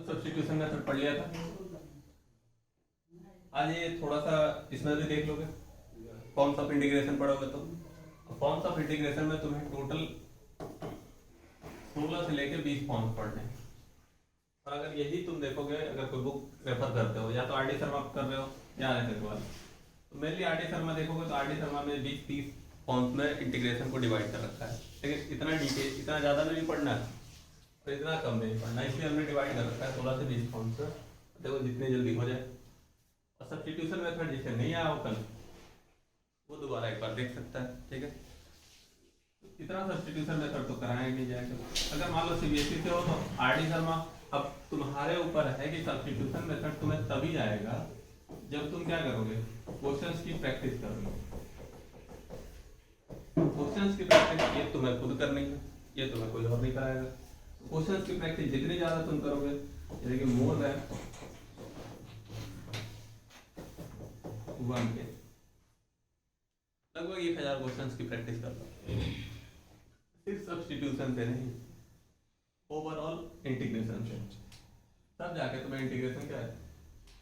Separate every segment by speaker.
Speaker 1: Substitution method पढ़ लिया था। आज ये थोड़ा सा इसमें भी देख लोगे, फॉर्म्स ऑफ इंटीग्रेशन पढ़ोगे तो फॉर्म्स ऑफ इंटीग्रेशन में तुम्हें टोटल 16 से लेके 20 फॉर्म्स पढ़ने हैं। और अगर यही तुम देखोगे, अगर कोई बुक रेफर करते हो या तो आर डी शर्मा कर रहे हो या ऐसे वाला, तो मेनली आर डी शर्मा देखोगे तो आर डी शर्मा में 20-30 फॉर्म्स में इंटीग्रेशन को डिवाइड कर रखा है। लेकिन इतना डिटेल, इतना ज़्यादा नहीं पढ़ना है और इतना कम नहीं पढ़ना, इसलिए हमने डिवाइड कर रखा है 16 से 20 फॉर्म्स में। देखो जितनी जल्दी हो जाए। और सब्स्टिट्यूशन मेथड जिसे नहीं आया हो कल, वो दोबारा एक बार देख सकता है, ठीक है। इतना सब्स्टिट्यूशन मेथड तो कराएंगे नहीं जाएगा। अगर मान लो सीबीएसई से हो तो आर डी शर्मा, अब तुम्हारे ऊपर है कि सब्स्टिट्यूशन मेथड तुम्हें तभी आएगा जब तुम क्या करोगे, क्वेश्चंस की प्रैक्टिस करोगे। क्वेश्चंस की प्रैक्टिस ये तुम्हें खुद करनी है, ये तुम्हें कोई और नहीं कराएगा। क्वेश्चंस की प्रैक्टिस जितनी ज्यादा तुम करोगे, जैसे कि मोर देन 1 के लगभग 1000 क्वेश्चंस की प्रैक्टिस कर लो, सिर्फ सब्स्टिट्यूशन से नहीं, ओवरऑल इंटीग्रेशन से, तब जाके तुम्हें इंटीग्रेशन क्या है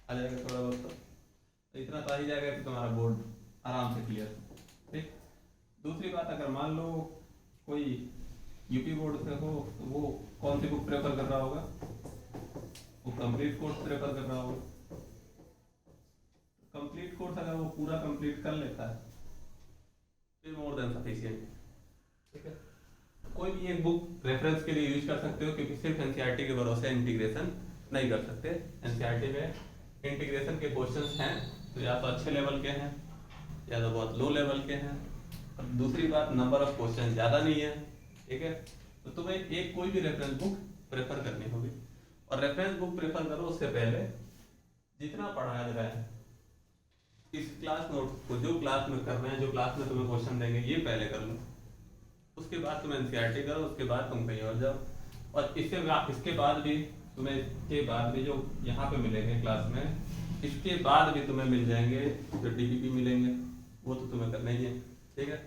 Speaker 1: आ जाएगा थोड़ा बहुत। तो इतना तो आ ही जाएगा कि तुम्हारा बोर्ड आराम से क्लियर, ठीक। दूसरी बात, अगर मान लो कोई यूपी बोर्ड से हो तो वो कौन सी बुक प्रेफर कर रहा होगा, वो कंप्लीट कोर्स प्रेफर कर रहा होगा। कंप्लीट कोर्स अगर वो पूरा कंप्लीट कर लेता है फिर मोर देन सफिशिएंट, ठीक है। कोई भी एक बुक रेफरेंस के लिए यूज कर सकते हो, क्योंकि सिर्फ एनसीईआरटी के भरोसे इंटीग्रेशन नहीं कर सकते। एनसीईआरटी में इंटीग्रेशन के क्वेश्चंस हैं तो या तो अच्छे लेवल के हैं या तो बहुत लो लेवल के हैं। और दूसरी बात, नंबर ऑफ क्वेश्चन ज़्यादा नहीं है, ठीक है। तो तुम्हें एक कोई भी रेफरेंस बुक प्रेफर करनी होगी, और रेफरेंस बुक प्रेफर करो उससे पहले जितना पढ़ाया जा रहा है इस क्लास नोट को, जो क्लास में कर रहे हैं, जो क्लास में तुम्हें क्वेश्चन देंगे, ये पहले कर लो। उसके बाद तुम एनसीईआरटी करो, उसके बाद तुम कहीं और जाओ। और इसके बाद भी तुम्हें, के बाद भी जो यहाँ पे मिलेंगे क्लास में, इसके बाद भी तुम्हें मिल जाएंगे जो डीपीपी मिलेंगे, वो तो तुम्हें करना ही है, ठीक है।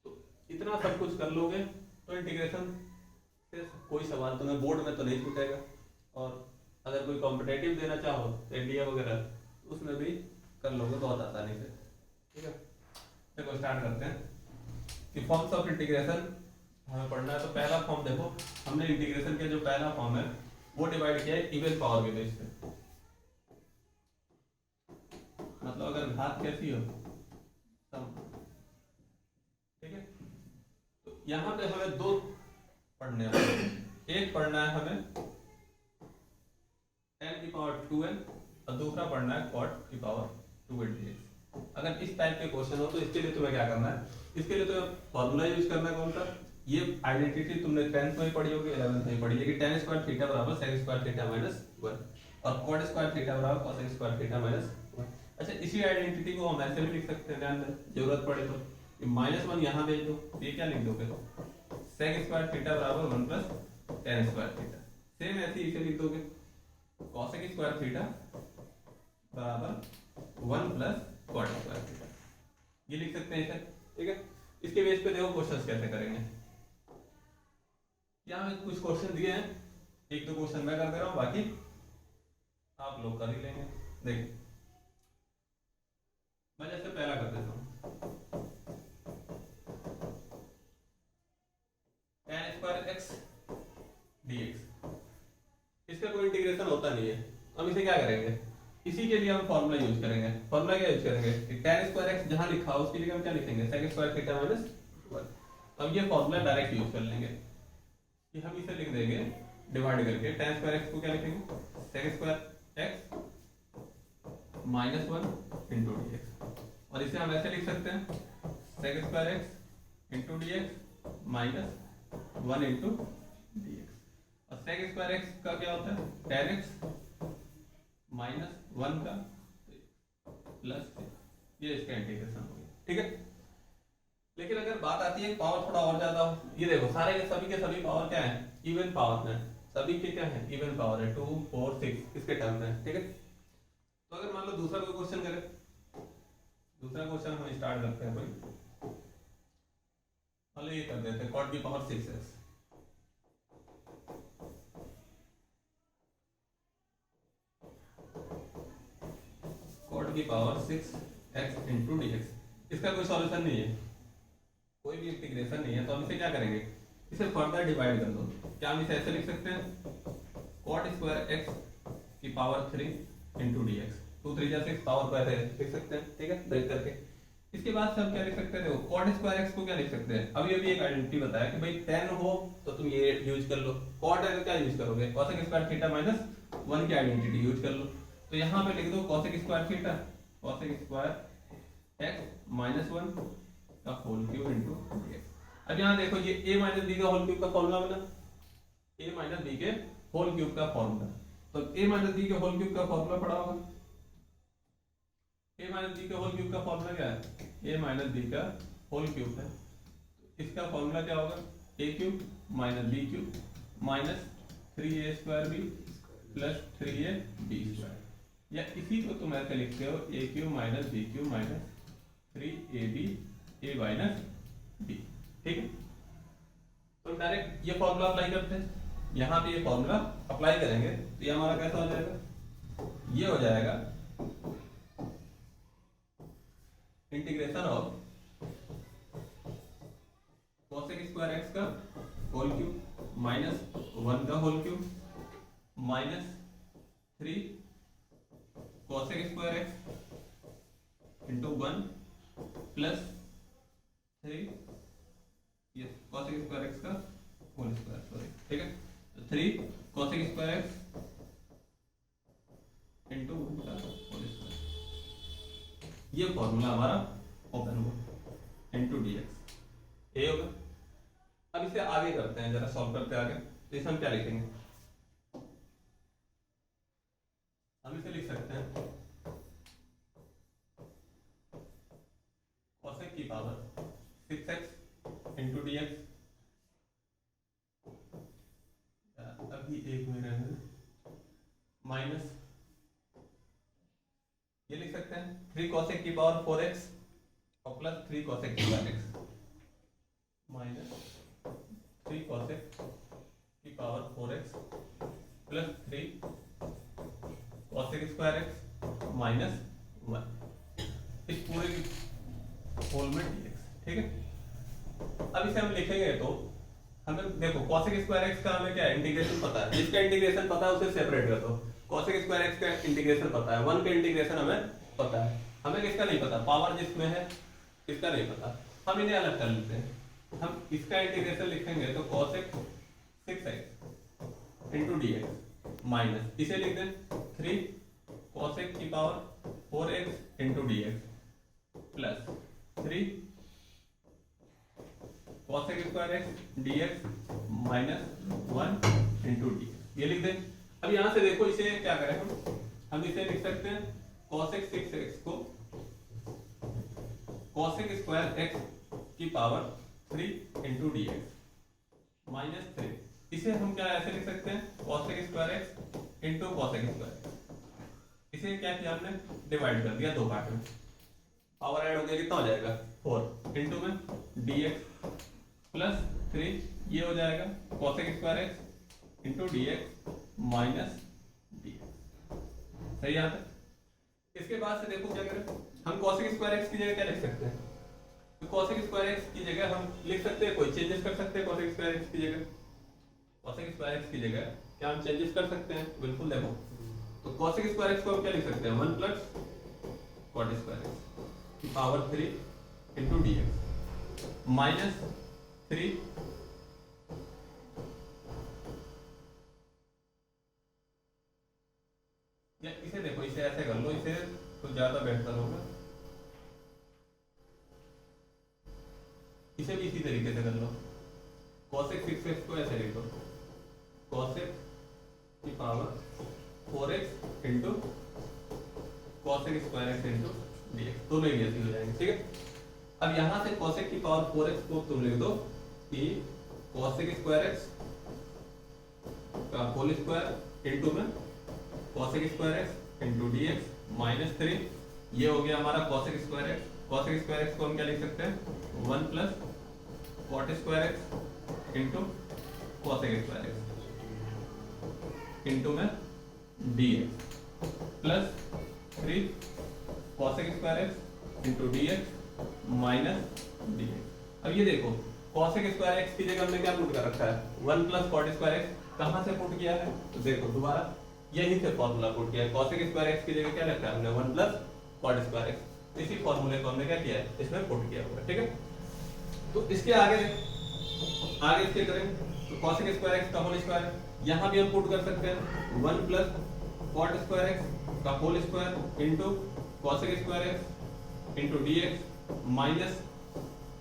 Speaker 1: तो इतना सब कुछ कर लोगे तो इंटीग्रेशन से कोई सवाल तुम्हें बोर्ड में तो नहीं छूटेगा। और अगर कोई कॉम्पिटेटिव देना चाहो एनडीए वगैरह, तो उसमें भी कर लोगे बहुत आसानी से, ठीक है। देखो स्टार्ट करते हैं कि फॉर्म्स ऑफ इंटीग्रेशन हमें पढ़ना है। तो पहला फॉर्म देखो, हमने इंटीग्रेशन के जो पहला फॉर्म है वो डिवाइड किया है इवन पावर के बेस पे। मतलब अगर घात कैसी हो, सम, ठीक है। तो यहाँ पे हमें दो पढ़ने हैं, एक पढ़ना है हमें n की पावर 2n और दूसरा पढ़ना है cot की पावर 2n। अगर इस टाइप के क्वेश्चन हो तो इसके लिए तुम्हें क्या करना है, इसके लिए तो फॉर्मूला यूज करना है। कौन सा? ये आइडेंटिटी तुमने 10th में पढ़ी होगी, 11th में पढ़ी है कि tan स्क्वायर थीटा बराबर sec स्क्वायर थीटा माइनस 1 और cot स्क्वायर थीटा बराबर cos स्क्वायर थीटा माइनस 1। अच्छा, इसी आइडेंटिटी को हम ऐसे भी लिख सकते हैं, ध्यान दें, जरूरत पड़े तो -1 यहाँ भेज दो, ये क्या लिख दोगे, sec स्क्वायर थीटा बराबर 1 plus tan square theta. Same ऐसे इसे लिख दोगे cosec स्क्वायर थीटा बराबर 1 प्लस cot स्क्वायर थीटा, ये लिख सकते हैं इसे, ठीक है। इसके बेस पे देखो क्वेश्चंस कैसे करेंगे। यहाँ में कुछ क्वेश्चन दिए हैं, एक दो क्वेश्चन मैं कर दे रहा हूँ, बाकी आप लोग कर ही लेंगे। देखिए मैं जैसे पहला कर देता हूँ, tan स्क्वायर x dx, इसका कोई इंटीग्रेशन होता नहीं है। हम इसे क्या करेंगे, इसी के लिए हम फॉर्मूला यूज करेंगे। फॉर्मूला क्या यूज करेंगे कि tan स्क्वायर x जहां लिखा हो उसके लिए हम क्या लिखेंगे, sec स्क्वायर थीटा माइनस 1। तो हम ये फॉर्मूला डायरेक्ट यूज कर लेंगे कि हम इसे लिख देंगे डिवाइड करके, tan स्क्वायर x को क्या लिखेंगे, sec square x minus 1 into dx। और इसे हम ऐसे लिख सकते हैं sec square x into dx minus 1 into dx। और sec स्क्वायर x का क्या होता है, tan x माइनस 1 का प्लस, ये इसका इंटीग्रेशन हो गया, ठीक है। लेकिन अगर बात आती है पावर थोड़ा और ज्यादा हो, ये देखो सारे के सभी पावर क्या है, इवन पावर में, सभी के क्या है, इवन पावर है, 2 4 6 इसके टर्म में, ठीक है। तो अगर मान लो दूसरा कोई क्वेश्चन करें, दूसरा क्वेश्चन हम स्टार्ट करते हैं कोई, मान लो ये कर देते हैं cot की पावर 6x। की power 6x into d x. इसका कोई सॉल्यूशन नहीं है, कोई भी इंटीग्रेशन नहीं है, तो हम इसे क्या करेंगे, इसे फर्दर डिवाइड कर दो। क्या हम इसे ऐसे लिख सकते हैं, कॉट स्क्वायर एक्स की power 3 into d x, 2 3 6 power को ऐसे लिख सकते हैं, ठीक है, ब्रेक करके। इसके बाद से हम क्या लिख सकते हैं, देखो कॉट स्क्वायर एक्स को क्या लिख सकते हैं, अभी अभी एक आइडेंटिटी बताया कि भाई 10 हो तो तुम ये यूज कर लो, कॉट है तो क्या यूज करोगे, कोसेक स्क्वायर थीटा माइनस 1 की आइडेंटिटी यूज कर लो। तो यहाँ पे लिख दो cosec square theta, cosec square x minus 1 का होल क्यूब इंटू dx। अब यहाँ देखो ये a माइनस बी का होल क्यूब का फॉर्मूला बना, a माइनस बी के होल क्यूब का फॉर्मूला। तो a माइनस बी के होल क्यूब का फॉर्मूला पढ़ा होगा, a माइनस बी के होल क्यूब का फॉर्मूला क्या है, a माइनस बी का होल क्यूब है, तो इसका फॉर्मूला क्या होगा, a cube minus b cube minus 3a square b plus 3a b square, या इसी को तुम ऐसे लिखते हो a cube minus b cube minus 3ab a minus b, ठीक है। तो डायरेक्ट ये फॉर्मूला अप्लाई करते हैं, यहाँ पे ये फॉर्मूला अप्लाई करेंगे तो ये हमारा कैसा हो जाएगा, ये हो जाएगा integration of cosec square x का होल क्यूब माइनस 1 का whole cube minus 3 cosec square x into 1 plus 3 ये कोसेक स्क्वायर एक्स का होल स्क्वायर, सॉरी, ठीक है, तो 3 कोसेक स्क्वायर एक्स इंटू 1 का होल स्क्वायर, ये फॉर्मूला हमारा ओपन हुआ इंटू डी एक्स, ये होगा। अब इसे आगे करते हैं, जरा सॉल्व करते हैं आगे। तो इसे हम क्या लिखेंगे, हम इसे लिख सकते हैं कोसेक की power 6x into d x, अभी एक मिनट, माइनस ये लिख सकते हैं 3 कोसेक की पावर 4x और प्लस 3 कोसेक की पावर x माइनस 3 कोसेक की power 4x plus 3 cosec square x minus 1, इस पूरे होल में dx, ठीक है। अब इसे हम लिखेंगे तो हमें देखो कोसेक स्क्वायर एक्स का हमें क्या है, इंटीग्रेशन पता है, जिसका इंटीग्रेशन पता है उसे सेपरेट कर दो। कोसेक स्क्वायर एक्स का इंटीग्रेशन पता है, 1 का इंटीग्रेशन हमें पता है, हमें किसका नहीं पता, पावर जिसमें है इसका नहीं पता, हम इन्हें अलग कर लेते हैं। हम इसका इंटीग्रेशन लिखेंगे तो cosec 6x into d x minus इसे लिख दें 3 कोसेक की power 4x into d x plus 3 cosec square x dx minus 1 into D, ये लिख दें। अब यहां से देखो इसे क्या करें हम इसे लिख सकते हैं कोसेक 6x को कोसेक स्क्वायर x की power 3 into d x minus 3, इसे हम क्या ऐसे लिख सकते हैं cosec square x into cosec square, इसे क्या किया हमने, डिवाइड कर दिया दो पार्ट में, पावर ऐड हो गया, कितना हो जाएगा 4 इंटू में dx प्लस 3, ये हो जाएगा cosec square x into d x minus d x, सही आता है। इसके बाद से देखो क्या करें, हम कोसेक स्क्वायर एक्स की जगह क्या लिख सकते हैं, तो कोसेक स्क्वायर एक्स की जगह हम लिख सकते हैं, कोई चेंजेस कर सकते हैं कोसेक स्क्वायर एक्स की जगह, कोसेक स्क्वायर एक्स की जगह क्या हम चेंजेस कर सकते हैं, बिल्कुल देखो, तो कोसेक स्क्वायर एक्स को हम क्या लिख सकते हैं 1 प्लस कॉट स्क्वायर एक्स की power 3 into d x minus 3 या इसे देखो, इसे ऐसे कर लो, इसे तो ज्यादा बेहतर होगा, इसे भी इसी तरीके से कर लो, कोसेक 6x को ऐसे लिख दो कोसेक की power 4x into cosec square x into dx, दोनों ही ऐसे हो जाएंगे, ठीक है। अब यहां से कोसेक की पावर 4x को तुम लिख दो कि कोसेक स्क्वायर एक्स का होल स्क्वायर इंटू में cosec square x into dx minus 3, ये हो गया हमारा cosec square x. Cosec square x को हम क्या लिख सकते हैं 1 plus cot square x into cosec square x into में dx plus 3 cosec square x into d x minus d x. अब ये देखो cosec स्क्वायर एक्स की जगह हमने क्या पुट कर रखा है 1 प्लस cot स्क्वायर एक्स। कहाँ से पुट किया है तो देखो दोबारा यहीं से फॉर्मूला पुट किया है। cosec स्क्वायर एक्स की जगह क्या रखा है हमने 1 प्लस cot स्क्वायर एक्स। इसी फॉर्मूले को हमने क्या किया है इसमें पुट किया हुआ है। ठीक है, तो इसके आगे इसके करें तो cosec स्क्वायर एक्स का होल स्क्वायर यहाँ भी हम पुट कर सकते हैं 1 प्लस cot स्क्वायर एक्स का whole square into cosec square x into d x minus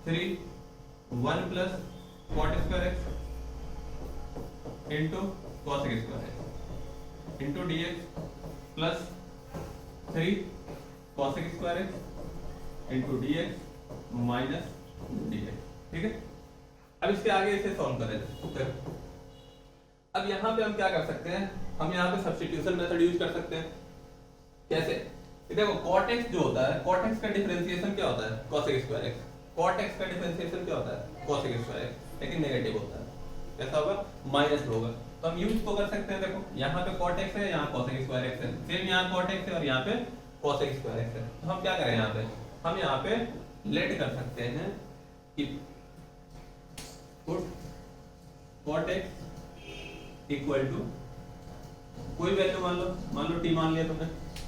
Speaker 1: 3 1 plus cot square x into cosec square x into d x plus 3 cosec square x into d x minus d x. ठीक है, अब इसके आगे इसे solve करें। अब यहाँ पे हम क्या कर सकते हैं, हम यहाँ पे सब्स्टिट्यूशन मेथड यूज कर सकते हैं। कैसे, देखो cot x जो होता है cot x का डिफरेंशिएशन क्या होता है cosec square x। cot x का डिफरेंशिएशन क्या होता है cosec स्क्वायर x, लेकिन नेगेटिव होता है। कैसा होगा माइनस होगा। तो हम यूज तो कर सकते हैं, देखो यहाँ पे cot x है, यहाँ cosec स्क्वायर x है, सेम यहाँ cot x है और यहाँ पे cosec स्क्वायर x है। तो हम क्या करें यहाँ पे, हम यहाँ पे लेट कर सकते हैं कि cot x इक्वल टू कोई वैल्यू मान लो t मान लिया तुमने।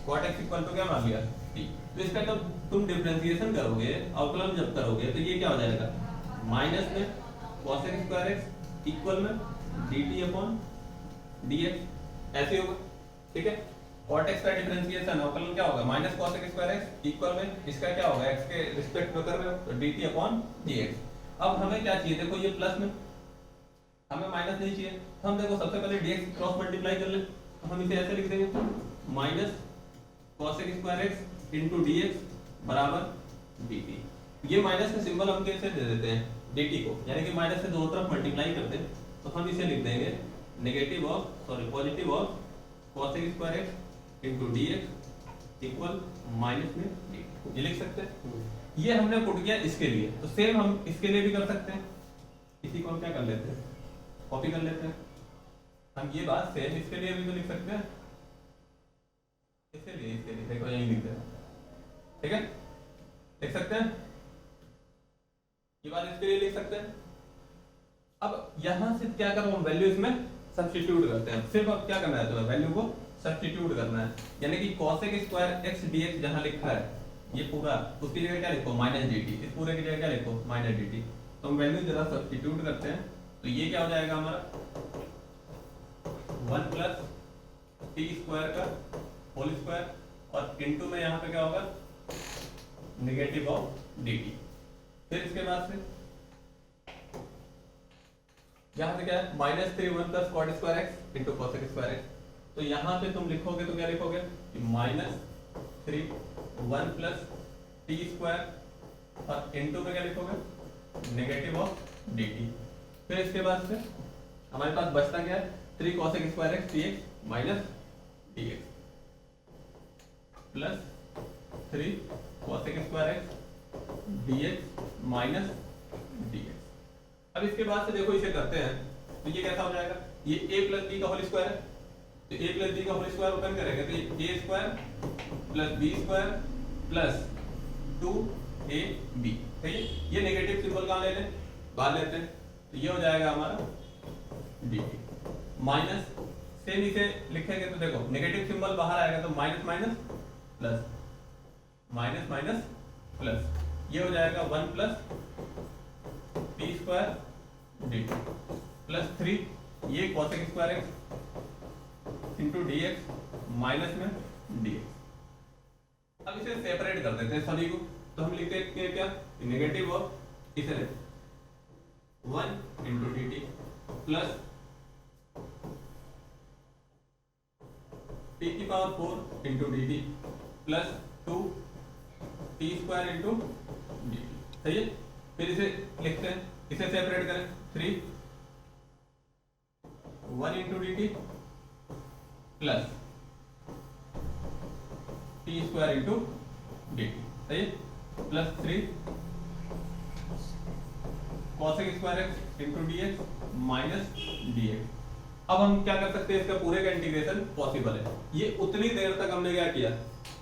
Speaker 1: cot x इक्वल टू क्या मान लिया t। तो इसका जब तुम डिफरेंशिएशन करोगे अवकलन जब करोगे तो ये क्या हो जाएगा माइनस में cosec स्क्वायर x इक्वल में dt अपॉन dx ऐसे होगा। ठीक है, cot x का डिफरेंशिएशन अवकलन क्या होगा minus cosec square x equal में इसका क्या होगा x के रिस्पेक्ट में कर रहे हो तो dt अपॉन dx। अब हमें क्या चाहिए, देखो ये प्लस में हमें माइनस नहीं चाहिए, तो हम देखो सबसे पहले dx क्रॉस मल्टीप्लाई कर ले। तो हम इसे ऐसे लिख देंगे minus cosec square x into dx बराबर dt। ये माइनस का सिंबल हम कैसे दे देते हैं dt को, यानी कि माइनस से दोनों तरफ मल्टीप्लाई करते हैं। तो हम इसे लिख देंगे negative of positive of cosec square x into dx equal minus में dt। ये लिख सकते हैं। ये हमने पुट किया इसके लिए, तो सेम हम इसके लिए भी कर सकते हैं। इसी को हम क्या कर लेते हैं कॉपी कर लेते हैं। हम ये बात सेम इसके लिए भी तो लिख सकते हैं, इसके लिए देखो यही लिखते हैं। ठीक है, लिख सकते हैं, ये बात इसके लिए लिख सकते हैं। अब यहां से क्या करो हम वैल्यू इसमें सब्स्टिट्यूट करते हैं। सिर्फ अब क्या करना है तुम्हें वैल्यू को सब्स्टिट्यूट करना है, यानी कि cosec स्क्वायर x dx जहां लिखा है ये पूरा उसकी जगह क्या लिखो माइनस dt, इस पूरे की जगह क्या लिखो माइनस dt। तो हम वैल्यू जरा सब्स्टिट्यूट करते हैं तो ये क्या हो जाएगा हमारा 1 प्लस टी स्क्वायर का होल स्क्वायर और इनटू में यहाँ पे क्या होगा नेगेटिव ऑफ dt। फिर इसके बाद से यहाँ पे क्या है minus 3 1 plus cot square x into cosec square x. तो यहाँ पे तुम लिखोगे तो क्या लिखोगे कि माइनस 3 1 प्लस टी स्क्वायर और इनटू में क्या लिखोगे नेगेटिव ऑफ dt। फिर इसके बाद से हमारे पास बचता क्या है 3 cosec square x dx minus dx plus 3 cosec square x dx minus dx। अब इसके बाद से देखो इसे करते हैं तो ये कैसा हो जाएगा, ये a प्लस b का होल स्क्वायर है, तो a प्लस b का होल स्क्वायर ओपन करेंगे तो ये a square plus b square plus 2ab। ठीक है, ये नेगेटिव सिंबल कहाँ ले लें बाहर लेते हैं तो ये हो जाएगा हमारा dt माइनस सेम इसे लिखेंगे तो देखो नेगेटिव सिंबल बाहर आएगा तो minus minus plus minus minus plus ये हो जाएगा 1 plus T square dt plus 3 ये cosec square x into dx minus में dx। अब इसे सेपरेट कर देते हैं सभी को, तो हम लिखते हैं क्या नेगेटिव ऑफ इसे 1 इंटू dt प्लस t की power 4 into dt plus 2 T square into dt। सही है, फिर इसे लिखते हैं, इसे सेपरेट करें 3 1 into dt plus T square into dt। सही है, plus 3 cosec square x into dx minus dx। अब हम क्या कर सकते हैं, इसका पूरे का इंटीग्रेशन पॉसिबल है। ये उतनी देर तक हमने क्या किया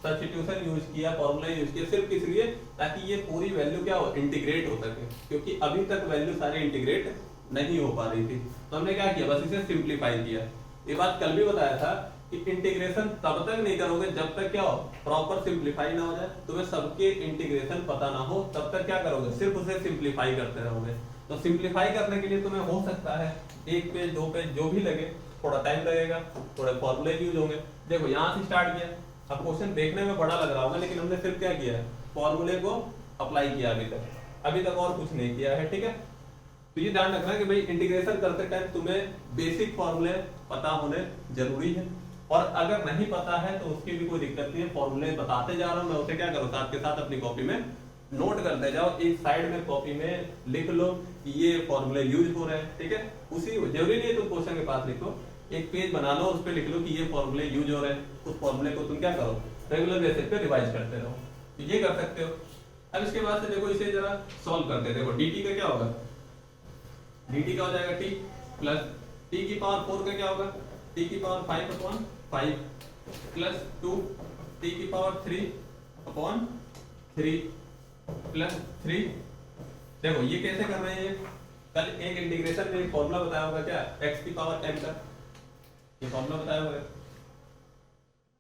Speaker 1: सब्स्टिट्यूशन यूज किया, फॉर्मूला यूज किया, सिर्फ किस लिए, ताकि ये पूरी वैल्यू क्या हो, इंटीग्रेट हो सके, क्योंकि अभी तक वैल्यू सारी इंटीग्रेट नहीं हो पा रही थी। तो हमने क्या किया, बस इसे सिंप्लीफाई किया। ये बात कल भी बताया था कि इंटीग्रेशन तब तक नहीं करोगे जब तक क्या हो, प्रॉपर सिंप्लीफाई ना हो जाए, तुम्हें सबके इंटीग्रेशन पता ना हो, तब तक क्या करोगे, सिर्फ उसे सिंप्लीफाई करते रहोगे। तो सिंप्लीफाई करने के लिए तुम्हें हो सकता है 1 पेज 2 पेज जो भी लगे, थोड़ा टाइम लगेगा, थोड़े फॉर्मूले यूज होंगे। देखो यहाँ से स्टार्ट किया, अब क्वेश्चन देखने में बड़ा लग रहा होगा, लेकिन हमने सिर्फ क्या किया है, फॉर्मूले को अप्लाई किया अभी तक और कुछ नहीं किया है, ठीक है। तो ये ध्यान रखना कि भाई इंटीग्रेशन करते टाइम तुम्हें बेसिक फॉर्मूले पता होने जरूरी है, और अगर नहीं पता है तो उसकी भी कोई दिक्कत नहीं है, फॉर्मूले बताते जा रहा हूं मैं, उसे क्या करो, साथ के साथ अपनी कॉपी में नोट करते जाओ, एक साइड में कॉपी में लिख लो कि ये फॉर्मूले यूज हो रहे हैं, ठीक है। उसी जरूरी नहीं है तुम क्वेश्चन के पास लिखो, एक पेज बना लो, उस पर लिख लो कि ये फॉर्मूले यूज हो रहे हैं, उस फॉर्मूले को तुम क्या करो, रेगुलर बेसिस पे रिवाइज करते रहो, तो ये कर सकते हो। अब इसके बाद से देखो इसे जरा सॉल्व करते हैं। देखो dt का क्या होगा, dt का हो जाएगा t प्लस t की पावर 4 का क्या होगा, t की पावर 5 अपॉन 5 प्लस 2 t की पावर 3 अपॉन 3 प्लस 3। देखो ये कैसे कर रहे हैं, कल एक इंटीग्रेशन में एक फॉर्मूला बताया होगा क्या, x की पावर n का, ये फॉर्मूला बताया होगा।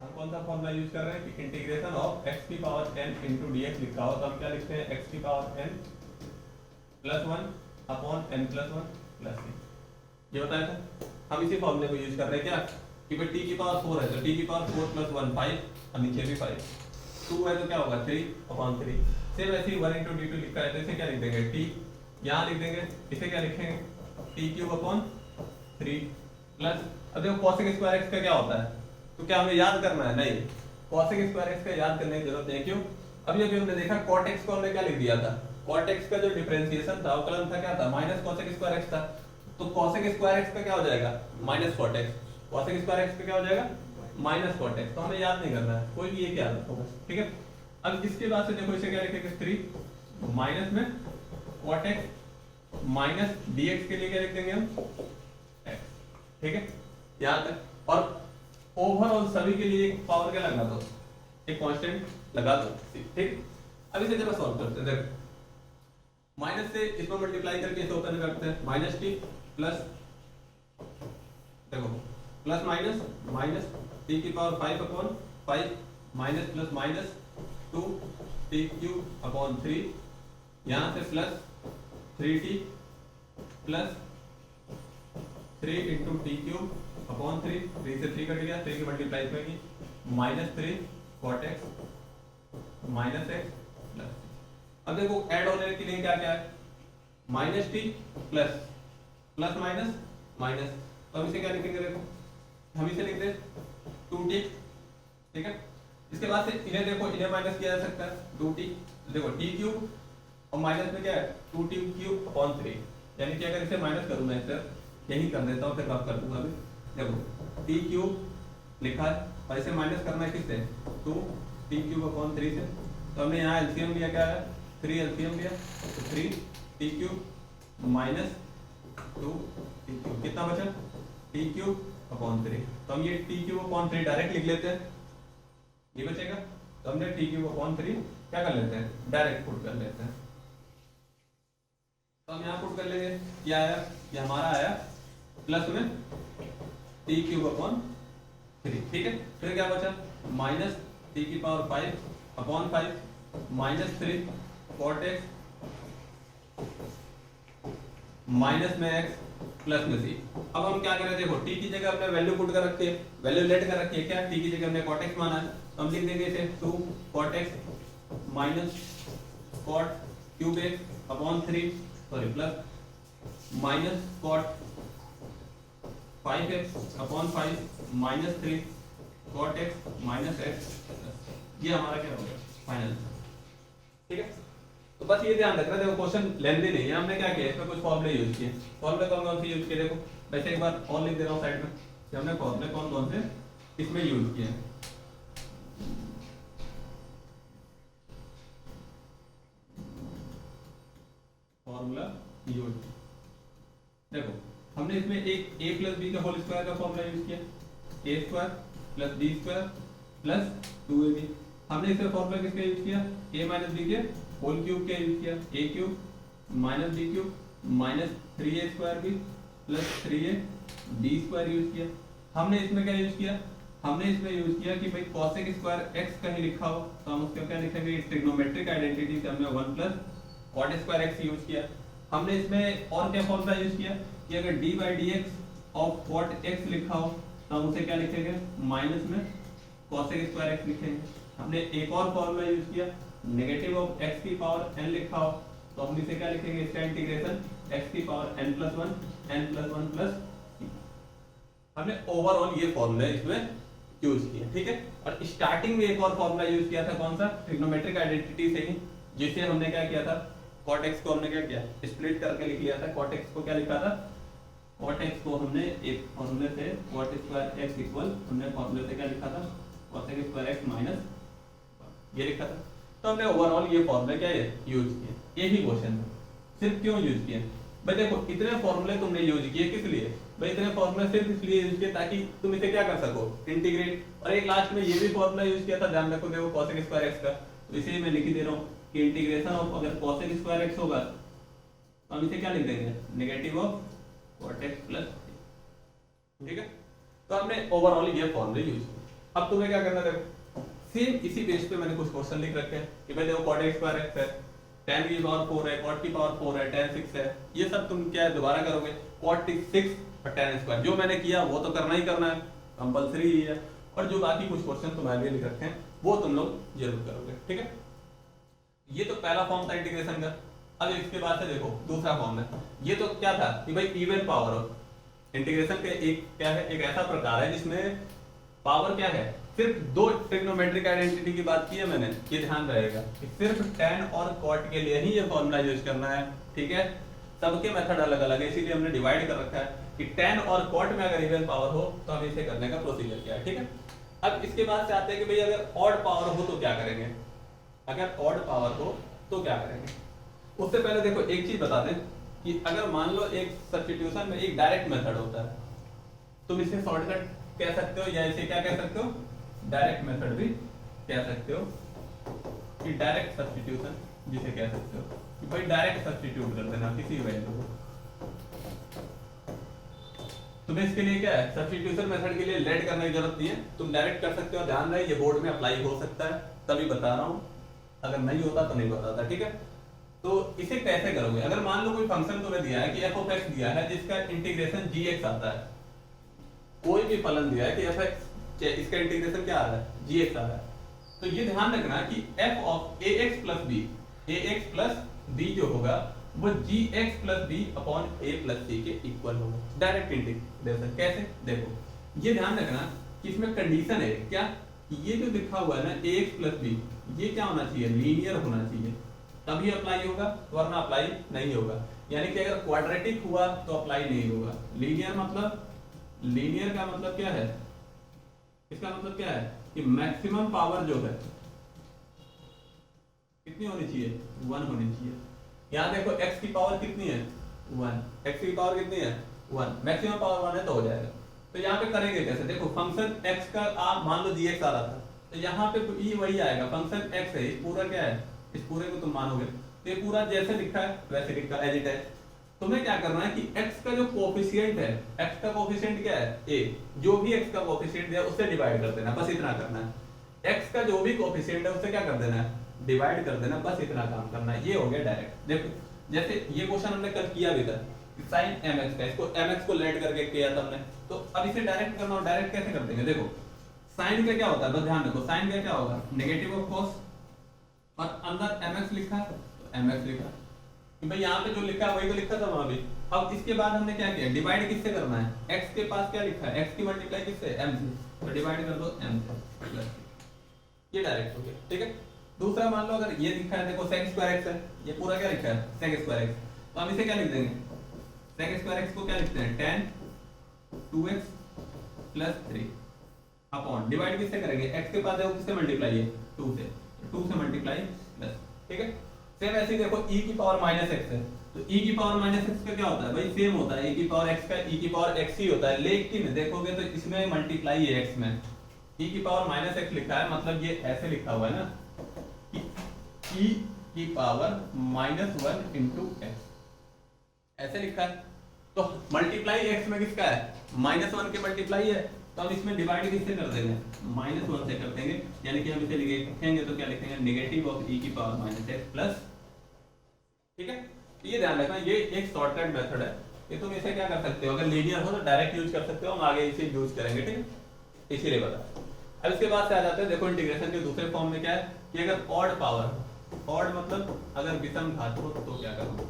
Speaker 1: हम कौन सा फॉर्मूला यूज कर रहे हैं कि इंटीग्रेशन ऑफ x की पावर n into dx लिखा हो, तो हम क्या लिखते हैं, x की power n plus 1 upon n plus 1 plus 3, ये बताया था। हम इसी फॉर्मूले को यूज कर रहे हैं क्या, कि भाई t की पावर 4 है तो t की पावर 4 प्लस 1 5, और नीचे भी 5, 2 है तो क्या होगा 3 अपॉन 3। सेम ऐसे ही 1 into d2 लिखा है, तो इसे क्या लिख देंगे, t यहाँ लिख देंगे, इसे क्या लिखेंगे, t क्यूब अपॉन 3 प्लस, अब देखो cosec स्क्वायर x का क्या होता है, तो क्या हमें याद करना है, नहीं, cosec स्क्वायर x का याद करने की जरूरत नहीं, क्यों, अभी अभी हमने देखा cot x को हमने क्या लिख दिया था, cot x का जो डिफरेंशिएशन था, अवकलन था, क्या था, माइनस cosec स्क्वायर x था, तो cosec स्क्वायर x का क्या हो जाएगा, minus cot x, cosec square x का क्या हो जाएगा, माइनस cot x, तो हमें याद नहीं करना है, कोई भी एक याद रखो बस, ठीक है। अब इसके बाद से देखो इसे क्या लिखेंगे, 3 माइनस में cot x माइनस dx के लिए क्या लिख देंगे हम, x, ठीक है, याद है। और ओवरऑल सभी के लिए एक पावर क्या लगा दो, एक कांस्टेंट लगा दो, ठीक। अब इसे जरा सॉल्व करते हैं। देखो माइनस से इसमें मल्टीप्लाई करके इसे ओपन करते हैं, माइनस टी प्लस, देखो प्लस माइनस माइनस टी की power 5 upon 5 minus plus minus 2 T cube upon 3, यहाँ से plus 3t plus 3 into T cube upon 3, 3 से 3 कट गया, 3 की मल्टीप्लाई करेंगे, minus 3 cot x minus x plus. अब देखो ऐड होने के लिए क्या क्या है, minus T plus plus minus minus, तो हम इसे क्या लिखेंगे, देखो हम इसे लिखते हैं 2t, ठीक है। इसके बाद से इन्हें देखो, इन्हें माइनस किया जा सकता है, 2t, देखो t क्यूब और माइनस में क्या है 2t क्यूब अपॉन 3, यानी कि अगर इसे माइनस करूँ मैं, इसे यही कर देता हूँ, फिर बात कर दूंगा अभी। देखो t क्यूब लिखा है और इसे माइनस करना है किससे, 2t क्यूब अपॉन 3 से, तो हमने यहाँ एलसीएम लिया, क्या है 3 एलसीएम लिया, तो 3t cube minus 2t cube, कितना बचा t क्यूब अपॉन 3, तो हम ये t क्यूब अपॉन 3 डायरेक्ट लिख लेते हैं, ये बचेगा, तो हमने t क्यूब अपॉन 3 क्या कर लेते हैं, डायरेक्ट पुट कर लेते हैं। तो हम यहाँ पुट कर लेंगे, क्या आया, ये हमारा आया प्लस में टी क्यूब अपॉन 3, ठीक है। फिर क्या बचा, माइनस टी की power 5 upon 5 minus 3 cot x minus में x प्लस में c। अब हम क्या करें, देखो t की जगह हमने वैल्यू पुट कर रखी है, वैल्यू लेट कर रखी है, क्या t की जगह हमने cot x माना है, तो हम लिख देंगे इसे 2 cot x minus cot cube x upon 3, sorry plus minus cot 5x upon 5 minus 3 cot x minus x, ये हमारा क्या होगा फाइनल, ठीक है। तो बस ये ध्यान रखना, देखो क्वेश्चन लेंथी नहीं है, हमने क्या किया, इसमें कुछ फॉर्मूले यूज किए, फॉर्मूले कौन कौन से यूज किए, देखो वैसे एक बार और लिख दे रहा हूँ साइड में कि हमने फॉर्मूले कौन कौन से इसमें यूज किए हैं। फॉर्मूला यूज, देखो हमने इसमें एक a प्लस बी का होल स्क्वायर का फॉर्मूला यूज किया, a square plus b square plus 2ab। हमने इसका फॉर्मूला किसका यूज किया, a माइनस बी के होल क्यूब का यूज किया, a cube minus b cube minus 3a square b plus 3a b square use किया। हमने इसमें क्या यूज किया, हमने इसमें यूज किया कि भाई cosec स्क्वायर x कहीं लिखा हो तो हम उसका क्या लिखेंगे, ट्रिग्नोमेट्रिक आइडेंटिटी से हमने 1 plus cot square x use किया। हमने इसमें और क्या फॉर्मूला यूज किया कि अगर d by D x of cot x लिखा हो तो हम उसे क्या लिखेंगे, माइनस में cosec स्क्वायर x लिखेंगे। हमने एक और फॉर्मूला यूज किया, नेगेटिव ऑफ x की पावर n लिखा हो तो हम इसे क्या लिखेंगे, इसका इंटीग्रेशन x की पावर n प्लस 1 प्लस हमने ओवरऑल ये फॉर्मूला इसमें यूज किया, ठीक है। और स्टार्टिंग में एक और फॉर्मूला यूज किया था, कौन सा, ट्रिग्नोमेट्रिक आइडेंटिटी से ही, जिसे हमने क्या किया था, cot x को हमने क्या किया, स्प्लिट करके लिख लिया था। cot x को क्या लिखा था, cot x को हमने एक फॉर्मूले से cot स्क्वायर x इक्वल, हमने फॉर्मूले से क्या लिखा था, cosec स्क्वायर x माइनस ये लिखा था। तो हमने ओवरऑल ये फॉर्मूला क्या है यूज किए। यही क्वेश्चन है, सिर्फ क्यों यूज किए भाई, देखो इतने फॉर्मूले तुमने यूज किए, किस लिए भाई, इतने फॉर्मूले सिर्फ इसलिए यूज किए ताकि तुम इसे क्या कर सको, इंटीग्रेट। और एक लास्ट में ये भी फॉर्मूला यूज किया था, ध्यान रखो, देखो cosec स्क्वायर x का, तो इसे मैं लिख ही दे रहा हूँ कि इंटीग्रेशन ऑफ अगर cosec स्क्वायर x होगा तो हम इसे क्या लिख देंगे, negative of cot x plus, ठीक है। तो हमने ओवरऑल ये फॉर्मूले यूज किए। अब तुम्हें क्या करना है, देखो सेम इसी बेस पे मैंने कुछ क्वेश्चन लिख रखे हैं कि भाई देखो cot स्क्वायर x है, tan की पावर 4 है, cot की पावर 4 है, tan 6 है, ये सब तुम क्या है दोबारा करोगे, cot 6 और tan स्क्वायर जो मैंने किया वो तो करना ही करना है, कंपलसरी ही है। और जो बाकी कुछ क्वेश्चन तुम्हारे लिए लिख रखे हैं वो तुम लोग जरूर करोगे, ठीक है। ये तो पहला फॉर्म था इंटीग्रेशन का। अब इसके बाद से देखो दूसरा फॉर्म है, ये तो क्या था कि भाई इवन पावर हो, इंटीग्रेशन का एक क्या है, एक ऐसा प्रकार है जिसमें पावर क्या है, सिर्फ दो ट्रिग्नोमेट्रिक आइडेंटिटी की बात की है मैंने, ये ध्यान रहेगा कि सिर्फ tan और cot के लिए ही ये फॉर्मूला यूज करना है, ठीक है। सबके मेथड अलग अलग है, इसीलिए हमने डिवाइड कर रखा है कि tan और cot में अगर इवन पावर हो तो हम इसे करने का प्रोसीजर क्या है, ठीक है। अब इसके बाद से आते हैं कि भाई अगर ऑड पावर हो तो क्या करेंगे, अगर ऑड पावर हो तो क्या करेंगे। उससे पहले देखो एक चीज बता दें कि अगर मान लो एक सब्स्टिट्यूशन में एक डायरेक्ट मेथड होता है, तुम इसे शॉर्टकट कह सकते हो या इसे क्या कह सकते हो, डायरेक्ट मेथड भी कह सकते हो, कि डायरेक्ट सब्स्टिट्यूशन जिसे कह सकते हो कि भाई डायरेक्ट सब्स्टिट्यूट कर देना किसी वैल्यू को। तुम्हें इसके लिए क्या है, सब्स्टिट्यूशन मेथड के लिए लेट करने की जरूरत नहीं है, तुम डायरेक्ट कर सकते हो। ध्यान रहे ये बोर्ड में अप्लाई हो सकता है, तभी बता रहा हूं, अगर नहीं होता तो नहीं बताता, ठीक है। तो इसे कैसे करोगे, अगर मान लो कोई फंक्शन तुम्हें दिया है कि f of x दिया है जिसका इंटीग्रेशन gx आता है, कोई भी फलन दिया है कि f(x) इसका इंटीग्रेशन क्या आ रहा है, gx आ रहा है, तो ये ध्यान रखना कि f of ax plus b जो होगा वो gx plus b upon a plus c के इक्वल होगा, डायरेक्ट इंटीग्रेशन। कैसे, देखो ये ध्यान रखना कि इसमें कंडीशन है क्या, ये जो लिखा हुआ है ना ax प्लस b, ये क्या होना चाहिए, लीनियर होना चाहिए, तभी अप्लाई होगा, वरना अप्लाई नहीं होगा। यानी कि अगर क्वाड्रेटिक हुआ तो अप्लाई नहीं होगा। लीनियर मतलब, लीनियर का मतलब क्या है, इसका मतलब क्या है कि मैक्सिमम पावर जो है कितनी होनी चाहिए, 1 होनी चाहिए। यहाँ देखो x की पावर कितनी है, 1, x की पावर कितनी है, 1, मैक्सिमम पावर 1 है तो हो जाएगा। तो यहाँ पे करेंगे कैसे, देखो फंक्शन x का आप मान लो gx आ रहा था, तो यहाँ पे e वही आएगा, फंक्शन x है, इस पूरा क्या है, इस पूरे को तुम मानोगे तो ये पूरा जैसे लिखा है वैसे लिखा है, एज इट है। तुम्हें क्या करना है कि x का जो कोफिशिएंट है, x का कोफिशिएंट क्या है, a, जो भी x का कोफिशिएंट है उससे डिवाइड कर देना, बस इतना करना है। x का जो भी कोफिशिएंट है उससे क्या कर देना है, डिवाइड कर देना, बस इतना काम करना है। ये हो गया डायरेक्ट। देखो जैसे ये क्वेश्चन हमने कल किया भी था, sin mx का, इसको mx को लेट करके किया था हमने, तो अब इसे डायरेक्ट करना हो, डायरेक्ट कैसे कर देंगे, देखो sin का क्या होता है, बस ध्यान रखो, sin का क्या होगा, नेगेटिव ऑफ cos, और अंदर mx लिखा है तो mx लिखा कि भाई यहाँ पे जो लिखा है वही तो लिखा था वहां भी। अब इसके बाद हमने क्या किया, डिवाइड किससे करना है, x के पास क्या लिखा है, x की मल्टीप्लाई किससे, m से, तो डिवाइड कर दो m से, ये डायरेक्ट हो गया, ठीक है। दूसरा मान लो अगर ये लिखा है, देखो sec स्क्वायर x है, ये पूरा क्या लिखा है, sec स्क्वायर x, तो हम इसे क्या लिख देंगे, sec स्क्वायर x को क्या लिखते हैं, tan 2x plus 3 upon, divide किससे करेंगे, x के पास देखो किससे मल्टीप्लाई है, 2 से, 2 से मल्टीप्लाई प्लस, ठीक है। सेम ऐसे ही देखो e की पावर माइनस x है, तो e की पावर माइनस x का क्या होता है भाई, सेम होता है e की पावर x का, e की पावर x ही होता है, लेकिन देखोगे तो इसमें मल्टीप्लाई है x में, e की पावर माइनस एक्स लिखा है, मतलब ये ऐसे लिखा हुआ है ना कि e की पावर -1 इंटू एक्स, ऐसे लिखा है। तो मल्टीप्लाई x में किसका है, -1 के मल्टीप्लाई है, तो हम इसमें डिवाइड किससे कर देंगे, -1 से कर देंगे, यानी कि हम इसे लिखेंगे तो क्या लिखेंगे, नेगेटिव ऑफ e की पावर माइनस एक्स प्लस, ठीक है। तो ये ध्यान रखना, ये एक शॉर्टकट मेथड है, ये तुम इसे क्या कर सकते हो, अगर लीनियर हो तो डायरेक्ट यूज कर सकते हो, हम आगे इसे यूज करेंगे, ठीक है, इसीलिए बता। अब इसके बाद से आ जाते हैं, देखो इंटीग्रेशन के दूसरे फॉर्म में क्या है कि अगर ऑड पावर, ऑड मतलब अगर विषम घात हो तो क्या करो,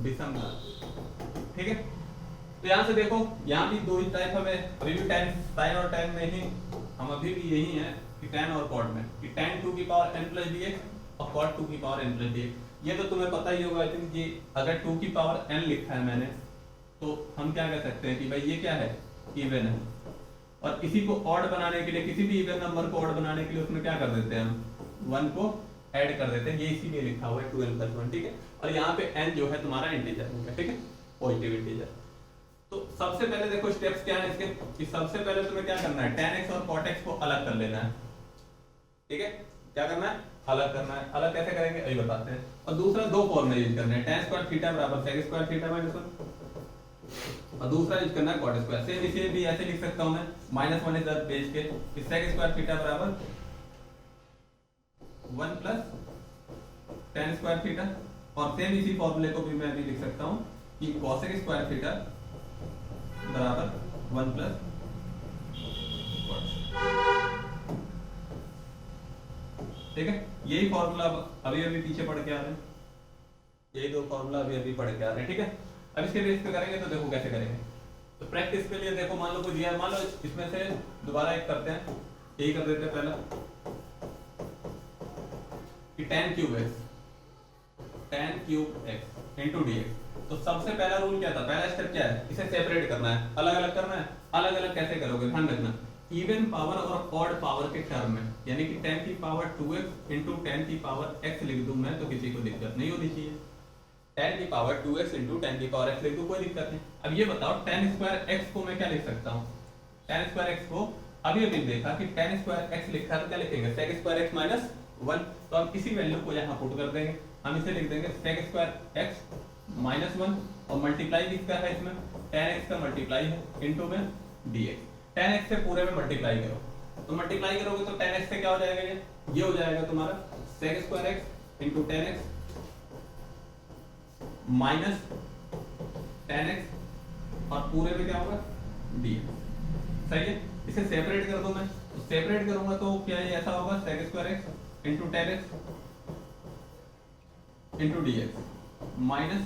Speaker 1: विषम घात, ठीक है। तो यहाँ से देखो, यहाँ भी दो ही टाइप हमें अभी भी tan sin और tan में ही हम अभी भी यही है कि tan और cot में कि tan 2 की पावर n प्लस dx और cot 2 की पावर n प्लस dx। ये तो तुम्हें पता ही होगा आई थिंक कि अगर 2 की पावर n लिखा है मैंने तो हम क्या कह सकते हैं कि भाई ये क्या है, इवन है, और इसी को ऑड बनाने के लिए, किसी भी इवन नंबर को ऑड बनाने के लिए उसमें क्या कर देते हैं हम 1 को ऐड कर देते हैं, ये इसीलिए लिखा हुआ है 2n प्लस 1, ठीक है। और यहाँ पे n जो है तुम्हारा इंटीजर है, ठीक है, पॉजिटिव इंटीजर। तो सबसे पहले देखो स्टेप्स क्या है इसके, कि सबसे पहले तुम्हें क्या करना है, tan x और cot x को अलग कर लेना है, ठीक है, क्या करना है, अलग करना है। अलग कैसे करेंगे अभी बताते हैं। और दूसरा दो फॉर्मूले यूज करने हैं, tan स्क्वायर थीटा बराबर sec स्क्वायर थीटा माइनस 1, और दूसरा यूज करना है cot स्क्वायर। सेम इसे भी ऐसे लिख सकता हूं मैं, -1 इधर भेज के कि sec स्क्वायर थीटा बराबर 1 प्लस tan स्क्वायर थीटा, और सेम इसी फॉर्मूले को भी मैं अभी लिख सकता हूं कि cosec स्क्वायर थीटा बराबर 1 प्लस, ठीक है। यही फॉर्मूला अभी अभी पीछे पढ़ के आ रहे हैं, यही दो फॉर्मूला अभी अभी पढ़ के आ रहे हैं, ठीक है। अब इसके बेस पे करेंगे तो देखो कैसे करेंगे। तो प्रैक्टिस के लिए देखो, मान लो कोई दिया, मान लो इसमें से दोबारा एक करते हैं, यही कर देते हैं पहला कि tan cube x into dx। तो सबसे पहला रूल क्या था, पहला स्टेप क्या है, इसे सेपरेट करना है, अलग अलग करना है। अलग अलग कैसे करोगे, ध्यान रखना, इवन पावर और ऑड पावर के टर्म में, यानी कि tan की पावर 2x इंटू tan की पावर x लिख दूं मैं तो किसी को दिक्कत नहीं होनी चाहिए। tan की पावर 2x इंटू tan की पावर x लिख दूं, कोई दिक्कत नहीं। अब ये बताओ tan स्क्वायर x को मैं क्या लिख सकता हूँ, tan स्क्वायर x को अभी अभी देखा कि tan स्क्वायर x लिखा तो क्या लिखेंगे, sec स्क्वायर x माइनस 1, तो हम इसी वैल्यू को यहाँ पुट कर देंगे, हम इसे लिख देंगे sec स्क्वायर x माइनस 1, और मल्टीप्लाई किसका है इसमें, tan x का मल्टीप्लाई है इंटू में dx। tan x से पूरे में मल्टीप्लाई करो, तो मल्टीप्लाई करोगे तो tan x से क्या हो जाएगा, ये हो जाएगा तुम्हारा sec square x into tan x minus tan x, और पूरे में क्या होगा dx, सही है। इसे सेपरेट कर दो मैं, तो सेपरेट करूंगा तो क्या ये ऐसा होगा sec square x into tan x into dx minus